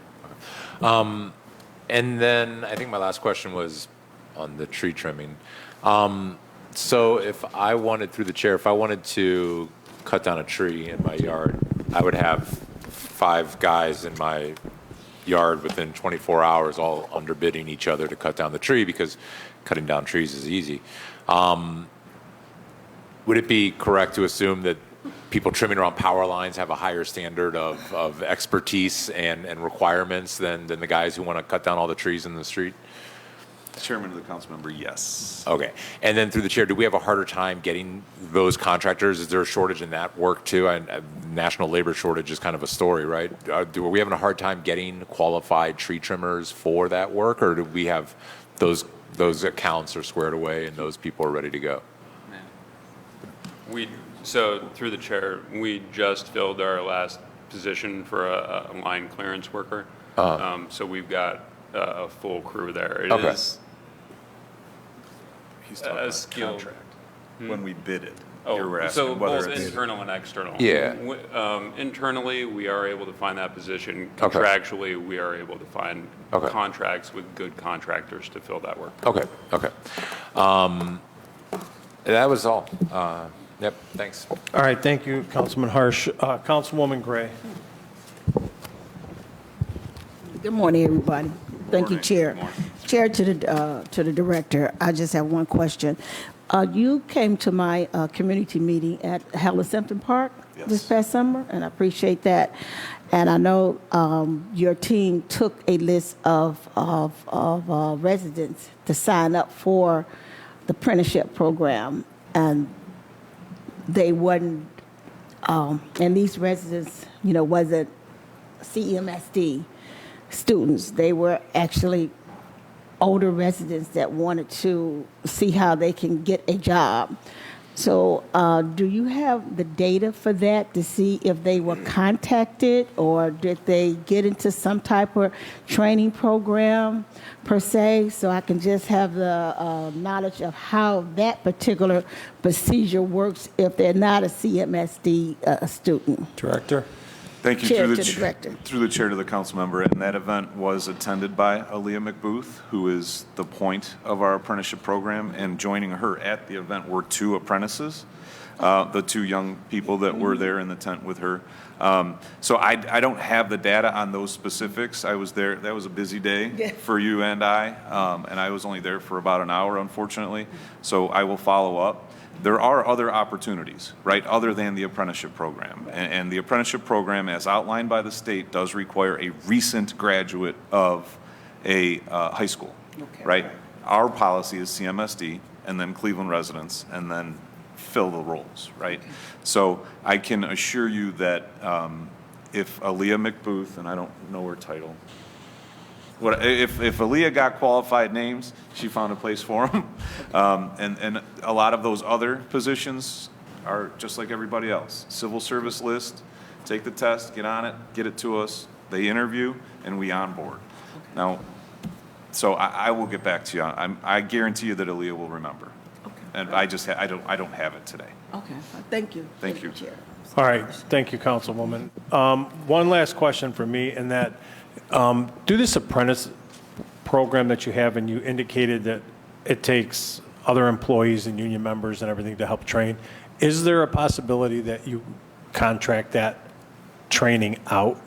And then I think my last question was on the tree trimming. So if I wanted, through the chair, if I wanted to cut down a tree in my yard, I would have 5 guys in my yard within 24 hours all underbidding each other to cut down the tree because cutting down trees is easy. Would it be correct to assume that people trimming around power lines have a higher standard of expertise and requirements than the guys who want to cut down all the trees in the street? Chairman of the council member, yes. Okay. And then through the chair, do we have a harder time getting those contractors? Is there a shortage in that work too? National labor shortage is kind of a story, right? Are we having a hard time getting qualified tree trimmers for that work, or do we have those accounts are squared away and those people are ready to go? So through the chair, we just filled our last position for a line clearance worker. So we've got a full crew there. It Okay. is He's talking a about skilled. contract. When we bid it, Oh, you were so asking whether both it's internal and external. Yeah. Internally, we are able to find that position. Okay. Contractually, we are able to find Okay. contracts with good contractors to fill that work. Okay. Okay. That was all. Yep. Thanks. All right, thank you, Councilman Harsh. Councilwoman Gray. Good morning, everybody. Thank you, Morning. Chair. Morning. Chair, to the director, I just have one question. You came to my community meeting at Halle-Simpton Park this Yes. past summer, and I appreciate that. And I know your team took a list of residents to sign up for the apprenticeship program, and they wasn't, and these residents, wasn't CMSD. students. They were actually older residents that wanted to see how they can get a job. So do you have the data for that to see if they were contacted or did they get into some type of training program per se? So I can just have the knowledge of how that particular procedure works if they're not a CMSD student. Director? Thank you. Chair Through to the the director. Through the chair to the council member, and that event was attended by Aaliyah McBooth, who is the point of our apprenticeship program, and joining her at the event were 2 apprentices, the 2 young people that were there in the tent with her. So I don't have the data on those specifics. I was there, that was a busy day for you and I was only there for about an hour, unfortunately, so I will follow up. There are other opportunities, right, other than the apprenticeship program. And the apprenticeship program, as outlined by the state, does require a recent graduate of a high school, right? Our policy is CMSD, and then Cleveland residents, and then fill the roles, right? So I can assure you that if Aaliyah McBooth, and I don't know her title, if Aaliyah got qualified names, she found a place for them. And a lot of those other positions are just like everybody else. Civil service list, take the test, get on it, get it to us. They interview, and we onboard. Now, so I will get back to you. I guarantee you that Aaliyah will remember. And I just, I don't have it today. Okay, thank you. Thank you. Chair. All right, thank you, Councilwoman. One last question for me, and that, do this apprentice program that you have, and you indicated that it takes other employees and union members and everything to help train. Is there a possibility that you contract that training out?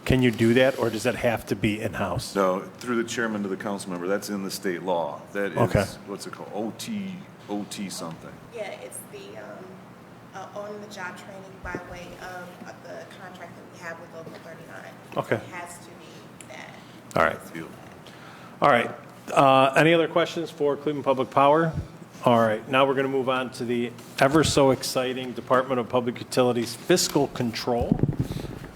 Can you do that, or does that have to be in-house? So through the chairman to the council member, that's in the state law. That is, Okay. what's it called, OT something. Yeah, it's the on-the-job training by way of the contract that we have with Local 39. Okay. It has to be that. All right. All right. Any other questions for Cleveland Public Power? All right. Now we're going to move on to the ever so exciting Department of Public Utilities Fiscal Control,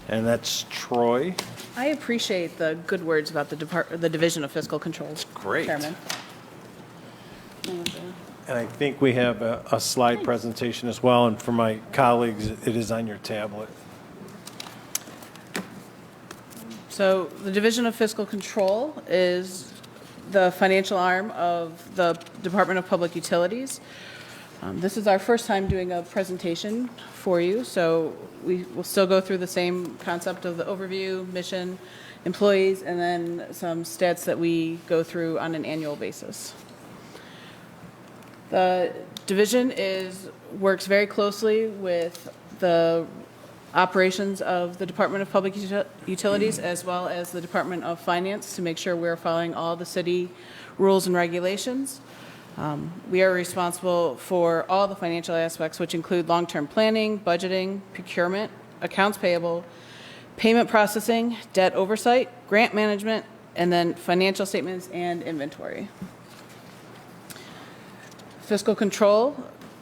and that's Troy. I appreciate the good words about the Division of Fiscal Control. Great. Chairman. And I think we have a slide presentation as well, and for my colleagues, it is on your tablet. So the Division of Fiscal Control is the financial arm of the Department of Public Utilities. This is our first time doing a presentation for you, so we will still go through the same concept of the overview, mission, employees, and then some stats that we go through on an annual basis. The division works very closely with the operations of the Department of Public Utilities as well as the Department of Finance to make sure we're following all the city rules and regulations. We are responsible for all the financial aspects, which include long-term planning, budgeting, procurement, accounts payable, payment processing, debt oversight, grant management, and then financial statements and inventory. Fiscal control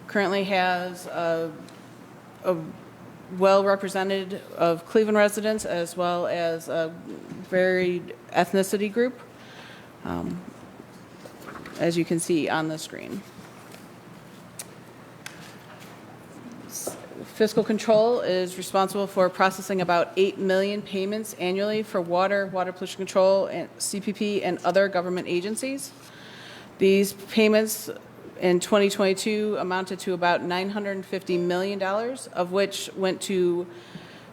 currently has a well-represented of Cleveland residents as well as a varied ethnicity group, as you can see on the screen. Fiscal control is responsible for processing about 8 million payments annually for water, water pollution control, and CPP, and other government agencies. These payments in 2022 amounted to about $950 million, of which went to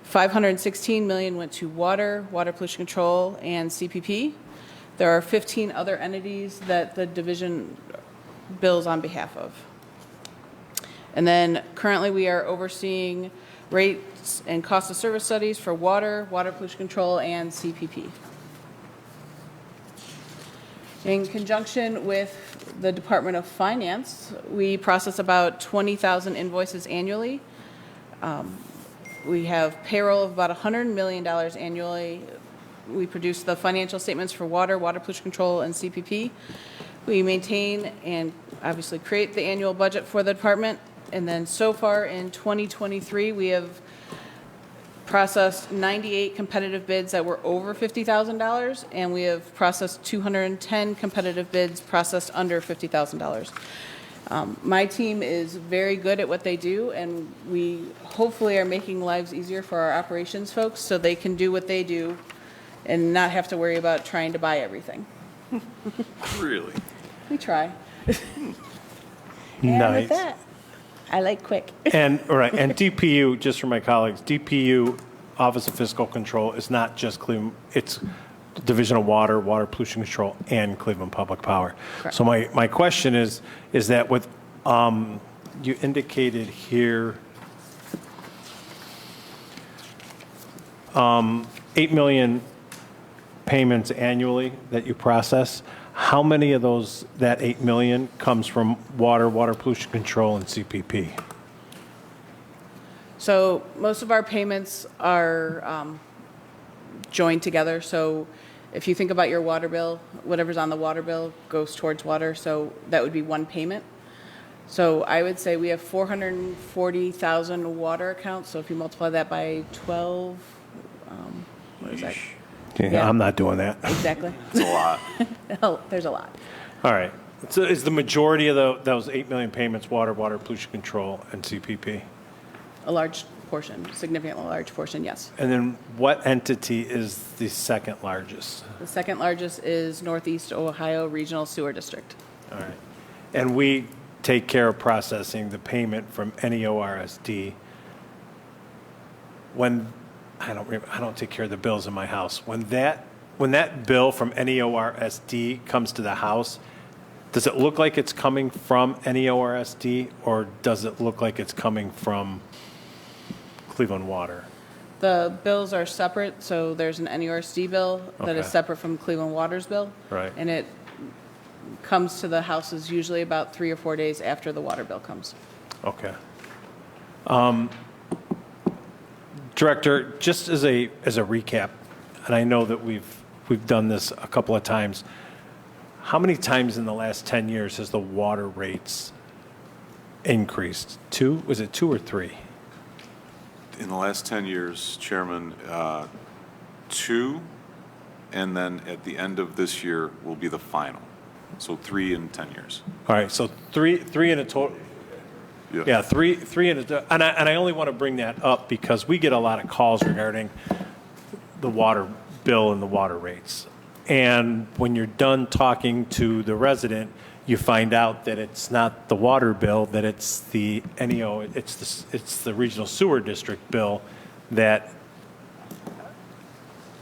$516 million went to water, water pollution control, and CPP. There are 15 other entities that the division bills on behalf of. And then currently we are overseeing rates and cost of service studies for water, water pollution control, and CPP. In conjunction with the Department of Finance, we process about 20,000 invoices annually. We have payroll of about $100 million annually. We produce the financial statements for water, water pollution control, and CPP. We maintain and obviously create the annual budget for the department. And then so far in 2023, we have processed 98 competitive bids that were over $50,000, and we have processed 210 competitive bids processed under $50,000. My team is very good at what they do, and we hopefully are making lives easier for our operations folks so they can do what they do and not have to worry about trying to buy everything. Really? We try. And Nice. with that, I like quick. And, all right, and DPU, just for my colleagues, DPU, Office of Fiscal Control, is not just Cleveland, it's Division of Water, Water Pollution Control, and Cleveland Public Power. Correct. So my question is that with, you indicated here, 8 million payments annually that you process. How many of those, that 8 million, comes from water, water pollution control, and CPP? So most of our payments are joined together. So if you think about your water bill, whatever's on the water bill goes towards water. So that would be one payment. So I would say we have 440,000 water accounts. So if you multiply that by 12, what is that? Okay, Yeah. I'm not doing that. Exactly. It's a lot. Oh, there's a lot. All right. So is the majority of those 8 million payments water, water pollution control, and CPP? A large portion, significantly large portion, yes. And then what entity is the second largest? The second largest is Northeast Ohio Regional Sewer District. All right. And we take care of processing the payment from NEORSD. When, I don't take care of the bills in my house. When that bill from NEORSD comes to the house, does it look like it's coming from NEORSD, or does it look like it's coming from Cleveland Water? The bills are separate, so there's an NERSD bill that is Okay. separate from Cleveland Water's bill. Right. And it comes to the houses usually about 3 or 4 days after the water bill comes. Okay. Director, just as a recap, and I know that we've done this a couple of times, how many times in the last 10 years has the water rates increased? 2? Was it 2 or 3? In the last 10 years, Chairman, 2, and then at the end of this year will be the final. So 3 in 10 years. All right, so three in a total. Yeah, three in a, and I only want to bring that up because we get a lot of calls regarding the water bill and the water rates. And when you're done talking to the resident, you find out that it's not the water bill, that it's the NEO, it's the regional sewer district bill that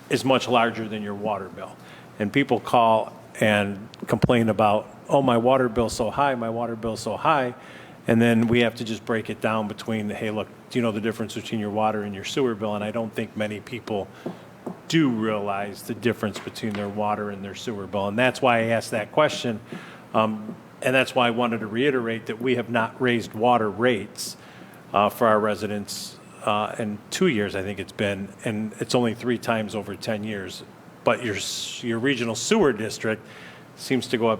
is much larger than your water bill. And people call and complain about, oh, my water bill's so high, my water bill's so high. And then we have to just break it down between, hey, look, do you know the difference between your water and your sewer bill? And I don't think many people do realize the difference between their water and their sewer bill. And that's why I asked that question. And that's why I wanted to reiterate that we have not raised water rates for our residents in 2 years, I think it's been, and it's only 3 times over 10 years. But your regional sewer district seems to go up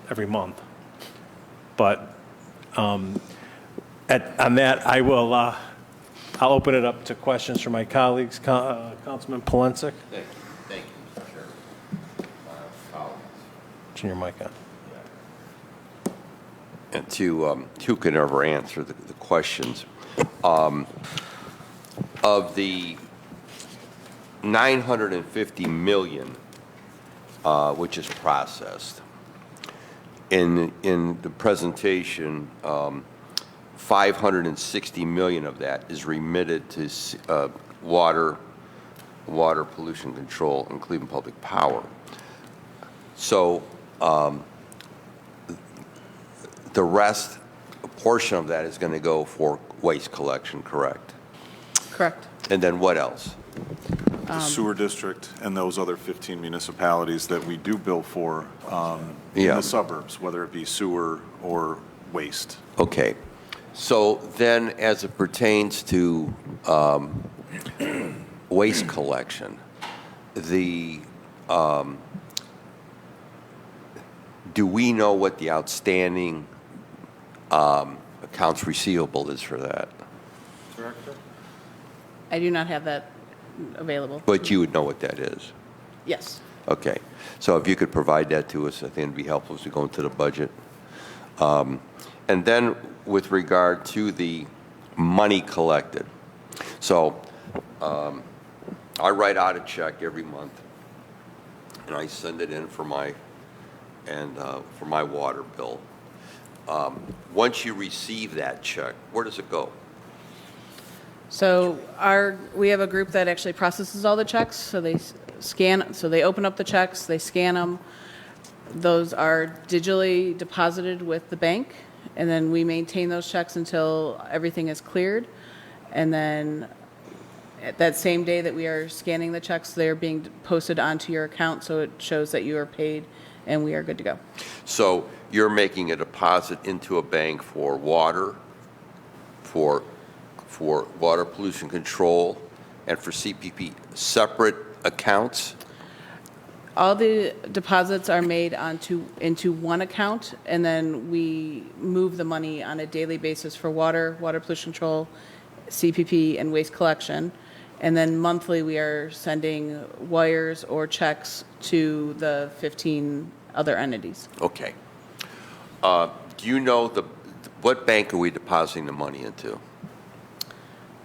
every month. But on that, I'll open it up to questions from my colleagues. Councilman Polensek? Thank you, Mr. Chairman. Turn your mic on. And who can ever answer the questions. Of the 950 million, which is processed, in the presentation, 560 million of that is remitted to water pollution control and Cleveland Public Power. So the rest, a portion of that is going to go for waste collection, correct? Correct. And then what else? The sewer district and those other 15 municipalities that we do bill for in Yeah. the suburbs, whether it be sewer or waste. Okay. So then as it pertains to waste collection, do we know what the outstanding accounts receivable is for that? Director? I do not have that available. But you would know what that is. Yes. Okay. So if you could provide that to us, I think it'd be helpful as we go into the budget. And then with regard to the money collected. So I write out a check every month, and I send it in for my water bill. Once you receive that check, where does it go? So we have a group that actually processes all the checks. So they open up the checks, they scan them. Those are digitally deposited with the bank, and then we maintain those checks until everything is cleared. And then at that same day that we are scanning the checks, they're being posted onto your account, so it shows that you are paid and we are good to go. So you're making a deposit into a bank for water, for water pollution control, and for CPP, separate accounts? All the deposits are made into one account, and then we move the money on a daily basis for water pollution control, CPP, and waste collection. And then monthly, we are sending wires or checks to the 15 other entities. Okay. Do you know what bank are we depositing the money into?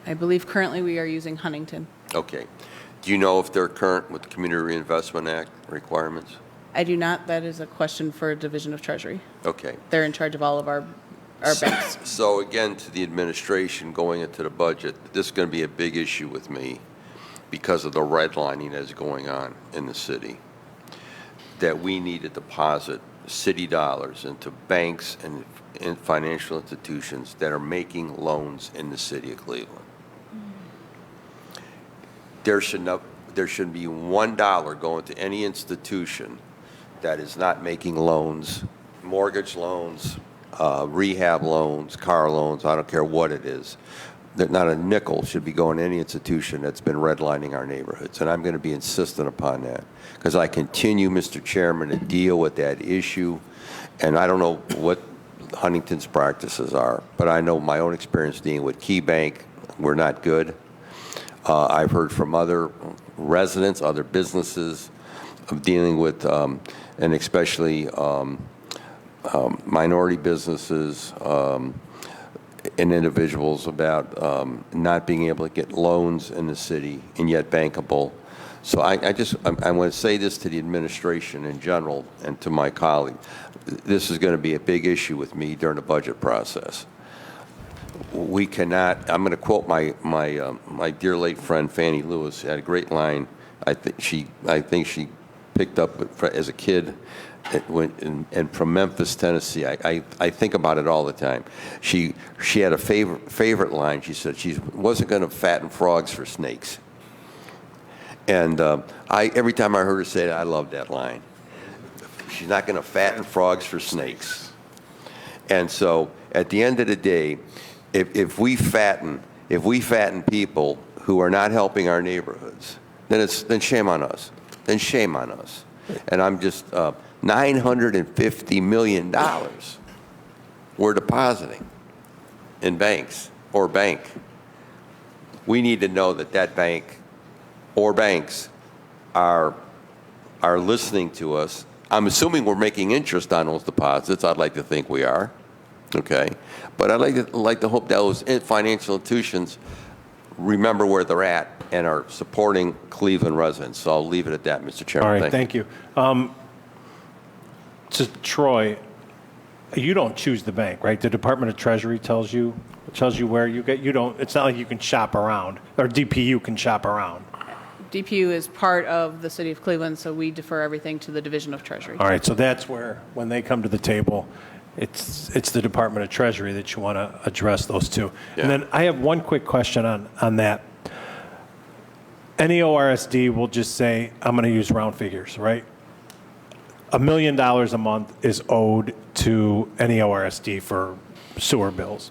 I believe currently we are using Huntington. Okay. Do you know if they're current with the Community Reinvestment Act requirements? I do not. That is a question for Division of Treasury. Okay. They're in charge of all of our banks. So again, to the administration going into the budget, this is going to be a big issue with me because of the redlining that's going on in the city, that we need to deposit city dollars into banks and financial institutions that are making loans in the city of Cleveland. There should be $1 going to any institution that is not making loans, mortgage loans, rehab loans, car loans, I don't care what it is. That not a nickel should be going to any institution that's been redlining our neighborhoods. And I'm going to be insistent upon that because I continue, Mr. Chairman, to deal with that issue. And I don't know what Huntington's practices are, but I know my own experience dealing with Key Bank, we're not good. I've heard from other residents, other businesses of dealing with, and especially minority businesses and individuals about not being able to get loans in the city and yet bankable. So I want to say this to the administration in general and to my colleague. This is going to be a big issue with me during the budget process. We cannot, I'm going to quote my dear late friend Fannie Lewis. She had a great line. I think she picked up as a kid and from Memphis, Tennessee. I think about it all the time. She had a favorite line. She said she wasn't going to fatten frogs for snakes. And every time I heard her say that, I loved that line. She's not going to fatten frogs for snakes. And so at the end of the day, if we fatten people who are not helping our neighborhoods, then shame on us. Then shame on us. And I'm just $950 million we're depositing in banks or bank. We need to know that bank or banks are listening to us. I'm assuming we're making interest on those deposits. I'd like to think we are. Okay, but I'd like to hope that those financial institutions remember where they're at and are supporting Cleveland residents. So I'll leave it at that, Mr. Chairman. All right, thank you. To Troy, you don't choose the bank, right? The Department of Treasury tells you where you get. You don't. It's not like you can shop around, or DPU can shop around. DPU is part of the City of Cleveland, so we defer everything to the Division of Treasury. All right, so that's where, when they come to the table, it's the Department of Treasury that you want to address those two. Yeah. And then I have one quick question on that. NEORSD will just say, I'm going to use round figures, right? $1 million a month is owed to NEORSD for sewer bills.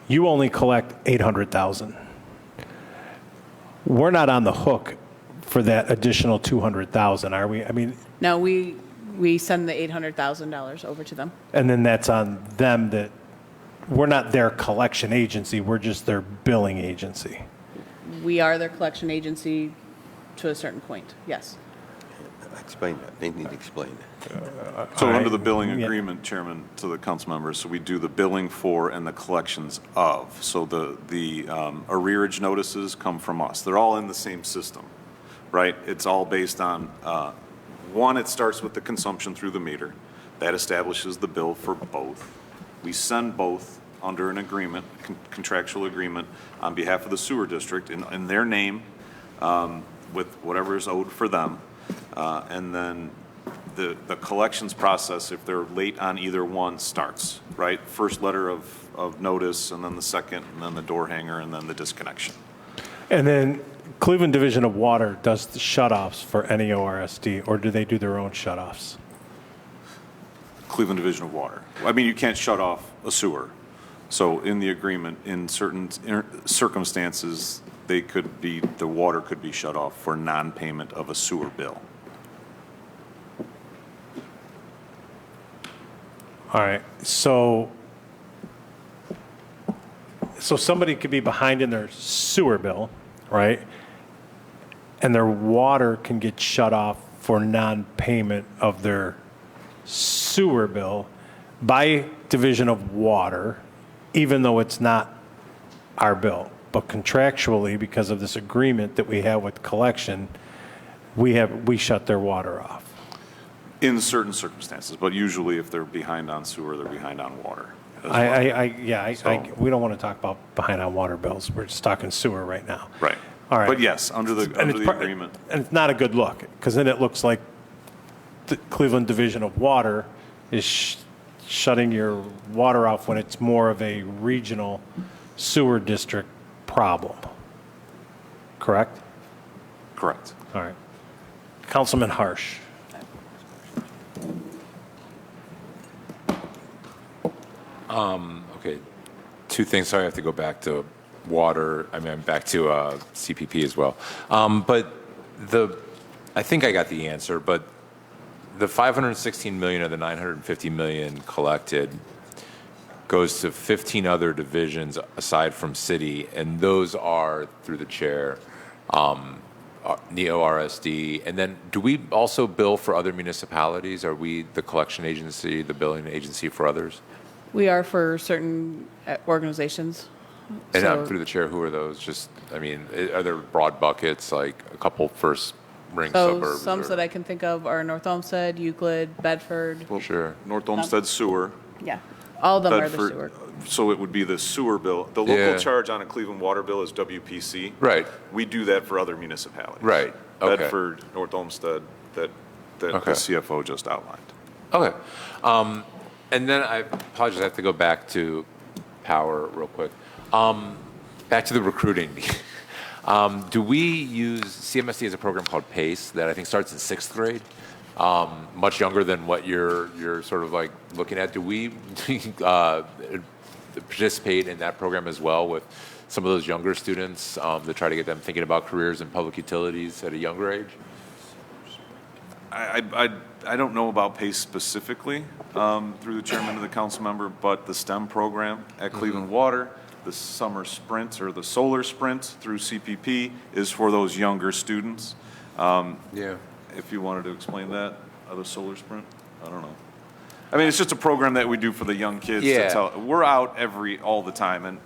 You only collect $800,000. We're not on the hook for that additional $200,000, are we? I mean, No, we send the $800,000 over to them. and then that's on them that we're not their collection agency, we're just their billing agency. We are their collection agency to a certain point, yes. Explain that. They need to explain that. So under the billing Yeah. agreement, Chairman, to the council members, so we do the billing for and the collections of. So the arrearage notices come from us. They're all in the same system, right? It's all based on, one, it starts with the consumption through the meter. That establishes the bill for both. We send both under an agreement, contractual agreement, on behalf of the sewer district in their name, with whatever is owed for them. And then the collections process, if they're late on either one, starts, right? First letter of notice, and then the second, and then the door hanger, and then the disconnection. And then Cleveland Division of Water does the shut-offs for NEORSD, or do they do their own shut-offs? Cleveland Division of Water. I mean, you can't shut off a sewer. So in the agreement, in certain circumstances, the water could be shut off for non-payment of a sewer bill. All right, so somebody could be behind in their sewer bill, right? And their water can get shut off for non-payment of their sewer bill by Division of Water, even though it's not our bill. But contractually, because of this agreement that we have with collection, we shut their water off. In certain circumstances, but usually if they're behind on sewer, they're behind on water. as well. So- We don't want to talk about behind on water bills. We're just talking sewer right now. Right. All right. But yes, under And the it's agreement. And it's not a good look, because then it looks like the Cleveland Division of Water is shutting your water off when it's more of a regional sewer district problem. Correct? Correct. All right. Councilman Harsh. Okay, two things. Sorry, I have to go back to water. Back to CPP as well. But I think I got the answer. But the 516 million of the 950 million collected goes to 15 other divisions aside from city, and those are through the chair. NEORSD, and then do we also bill for other municipalities? Are we the collection agency, the billing agency for others? We are for certain organizations. And So- through the chair, who are those? Are there broad buckets, like a couple first ring So suburbs? some or- that I can think of are North Olmsted, Euclid, Bedford. Sure. North Olmsted Sewer. Yeah, all of them are the Bedford, sewer. so it would be the sewer bill. The local Yeah. charge on a Cleveland water bill is WPC. Right. We do that for other municipalities. Right, okay. Bedford, North Olmsted, that Okay. the CFO just outlined. Okay. And then I apologize, I have to go back to power real quick. Back to the recruiting. Do we use, CMSD has a program called PACE that I think starts in 6th grade, much younger than what you're sort of like looking at. Do we participate in that program as well with some of those younger students to try to get them thinking about careers in public utilities at a younger age? I don't know about PACE specifically, through the chairman of the council member, but the STEM program at Cleveland Water, the summer sprint or the solar sprint through CPP is for those younger students. Yeah. If you wanted to explain that, the solar sprint, I don't know. I mean, it's just a program that we do for the young kids. Yeah. We're out all the time,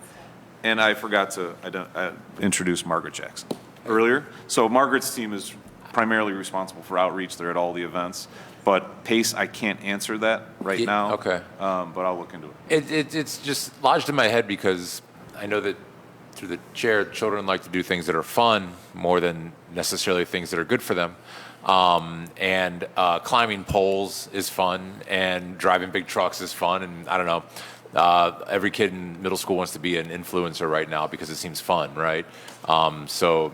and I forgot to introduce Margaret Jackson earlier. So Margaret's team is primarily responsible for outreach. They're at all the events. But PACE, I can't answer that right Yeah, now. okay. But I'll look into it. It's just lodged in my head because I know that through the chair, children like to do things that are fun more than necessarily things that are good for them. And climbing poles is fun, and driving big trucks is fun. And I don't know, every kid in middle school wants to be an influencer right now because it seems fun, right? So,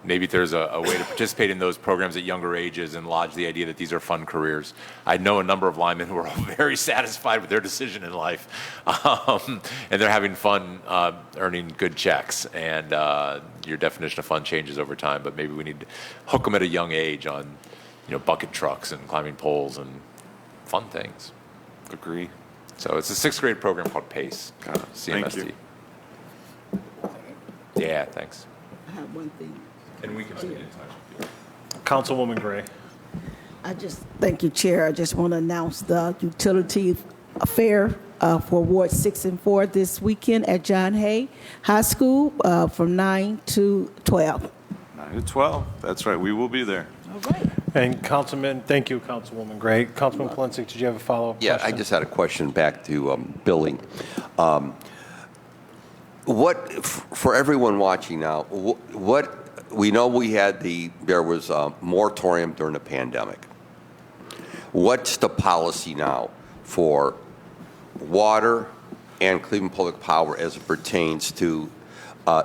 maybe there's a way to participate in those programs at younger ages and lodge the idea that these are fun careers. I know a number of linemen who are very satisfied with their decision in life, and they're having fun earning good checks. And your definition of fun changes over time, but maybe we need to hook them at a young age on, bucket trucks and climbing poles and fun things. Agree. So it's a sixth grade program called PACE, Thank CMSD. you. Yeah, thanks. I have one thing. And we can stay in touch. Councilwoman Gray. Thank you, Chair. I just want to announce the utility fair for Ward 6 and 4 this weekend at John Hay High School from 9 to 12. 9 to 12, that's right, we will be there. All right. And Councilman, thank you, Councilwoman Gray. Councilman Polensek, did you have a follow-up Yeah, question? I just had a question back to billing. For everyone watching now, we know there was a moratorium during the pandemic. What's the policy now for water and Cleveland Public Power as it pertains to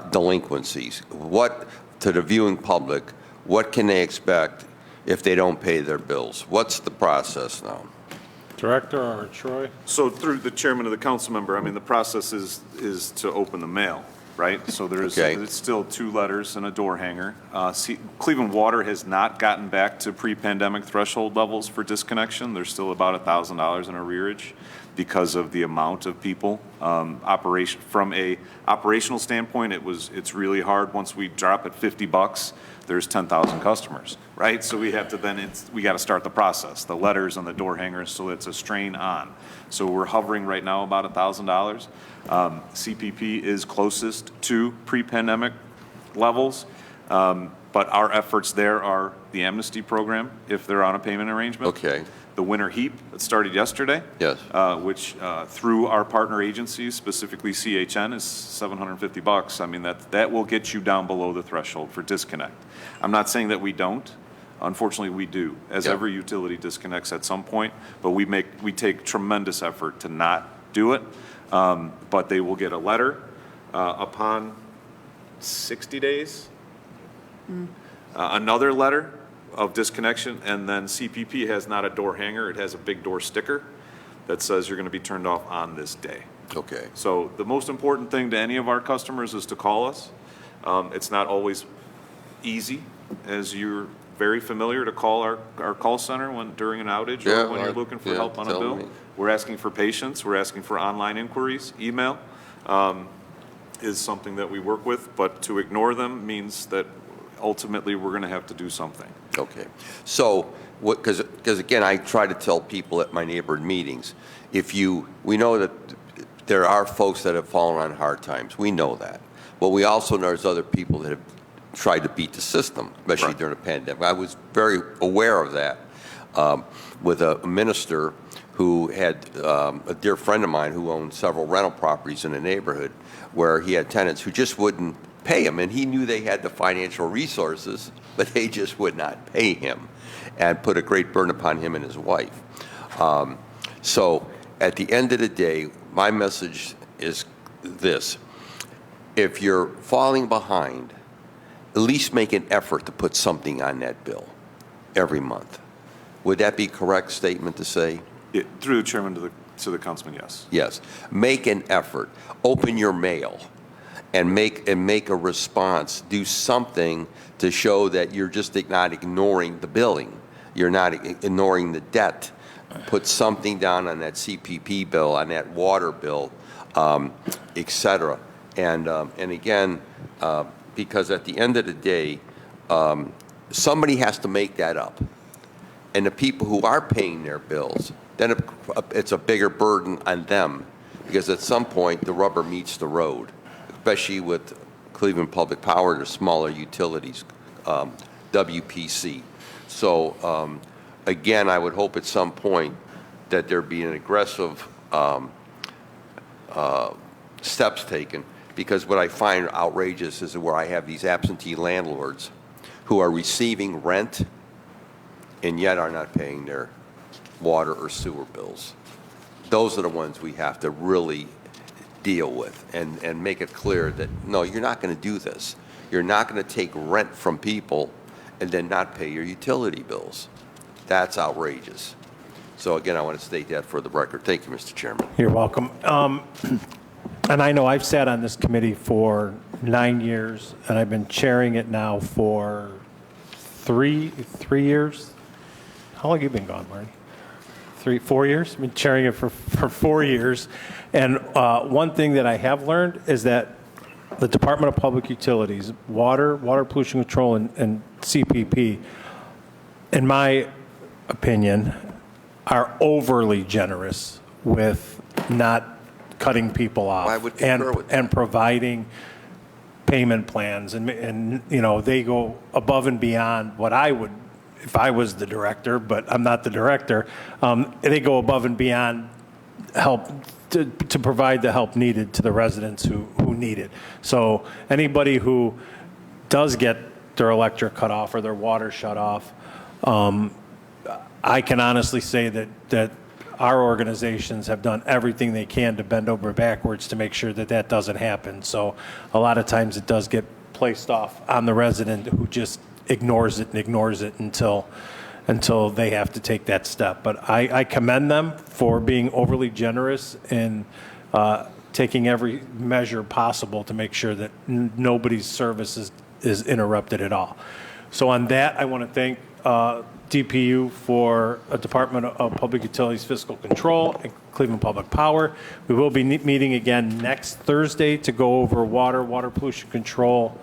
delinquencies? To the viewing public, what can they expect if they don't pay their bills? What's the process now? Director or Troy? So through the chairman of the council member, I mean, the process is to open the mail, right? So Okay. it's still 2 letters and a door hanger. Cleveland Water has not gotten back to pre-pandemic threshold levels for disconnection. There's still about $1,000 in arrearage because of the amount of people. From a operational standpoint, it's really hard. Once we drop at $50, there's 10,000 customers, right? So we have to we got to start the process, the letters and the door hangers, so it's a strain on. So we're hovering right now about $1,000. CPP is closest to pre-pandemic levels, but our efforts there are the amnesty program, if they're on a payment arrangement. Okay. The winter heap that started yesterday. Yes. Which through our partner agencies, specifically CHN, is $750. I mean, that will get you down below the threshold for disconnect. I'm not saying that we don't. Unfortunately, we do, as Yep. every utility disconnects at some point, but we take tremendous effort to not do it. But they will get a letter upon 60 days, another letter of disconnection, and then CPP has not a door hanger, it has a big door sticker that says you're going to be turned off on this day. Okay. So the most important thing to any of our customers is to call us. It's not always easy, as you're very familiar, to call our call center during an outage Yeah, or when you're looking for yeah, help on a tell bill. me. We're asking for patience, we're asking for online inquiries, email is something that we work with, but to ignore them means that ultimately we're going to have to do something. Okay. So, because again, I try to tell people at my neighborhood meetings, we know that there are folks that have fallen on hard times. We know that. But we also know there's other people that have tried to beat the system, especially Right. during the pandemic. I was very aware of that with a minister who had a dear friend of mine who owned several rental properties in the neighborhood where he had tenants who just wouldn't pay him, and he knew they had the financial resources, but they just would not pay him, and put a great burden upon him and his wife. So at the end of the day, my message is this: if you're falling behind, at least make an effort to put something on that bill every month. Would that be a correct statement to say? Through the chairman to the councilman, yes. Yes. Make an effort. Open your mail and make a response. Do something to show that you're just not ignoring the billing. You're not ignoring the debt. Put something down on that CPP bill, on that water bill, et cetera. And again, because at the end of the day, somebody has to make that up. And the people who are paying their bills, then it's a bigger burden on them, because at some point the rubber meets the road, especially with Cleveland Public Power, the smaller utilities, WPC. So again, I would hope at some point that there be an aggressive steps taken, because what I find outrageous is where I have these absentee landlords who are receiving rent and yet are not paying their water or sewer bills. Those are the ones we have to really deal with and make it clear that, no, you're not going to do this. You're not going to take rent from people and then not pay your utility bills. That's outrageous. So again, I want to state that for the record. Thank you, Mr. Chairman. You're welcome. And I know I've sat on this committee for 9 years, and I've been chairing it now for three years. How long have you been gone, Marty? 4 years. I've been chairing it for 4 years. And one thing that I have learned is that the Department of Public Utilities, water pollution control, and CPP, in my opinion, are overly generous with not cutting people off. I would concur with that. And providing payment plans, and you know, they go above and beyond what I would if I was the director, but I'm not the director. They go above and beyond help to provide the help needed to the residents who need it. So anybody who does get their electric cut off or their water shut off, I can honestly say that our organizations have done everything they can to bend over backwards to make sure that that doesn't happen. So a lot of times it does get placed off on the resident who just ignores it until they have to take that step. But I commend them for being overly generous in taking every measure possible to make sure that nobody's service is interrupted at all. So on that, I want to thank DPU for Department of Public Utilities Fiscal Control and Cleveland Public Power. We will be meeting again next Thursday to go over water pollution control,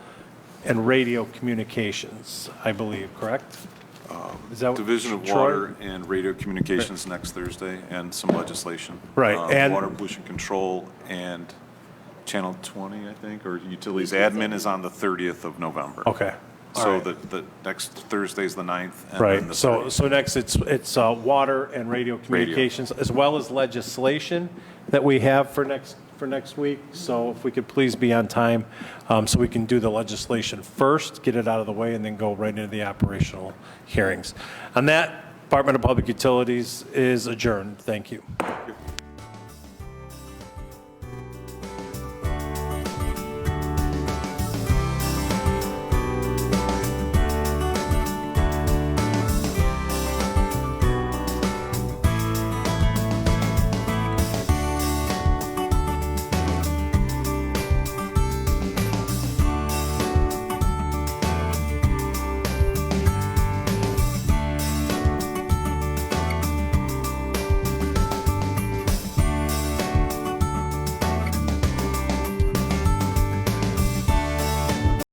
and radio communications, I believe, correct? Is that what- Division of Troy? Water and Radio Communications next Thursday, and some legislation. Right, and- Water pollution control and Channel 20, I think, or utilities admin is on the 30th of November. Okay. All So right. the next Thursday's the 9th. And then Right, the so 30th. next it's water and radio communications, as well as legislation that we have for next week. So if we could please be on time, so we can do the legislation first, get it out of the way, and then go right into the operational hearings. On that, Department of Public Utilities is adjourned. Thank you.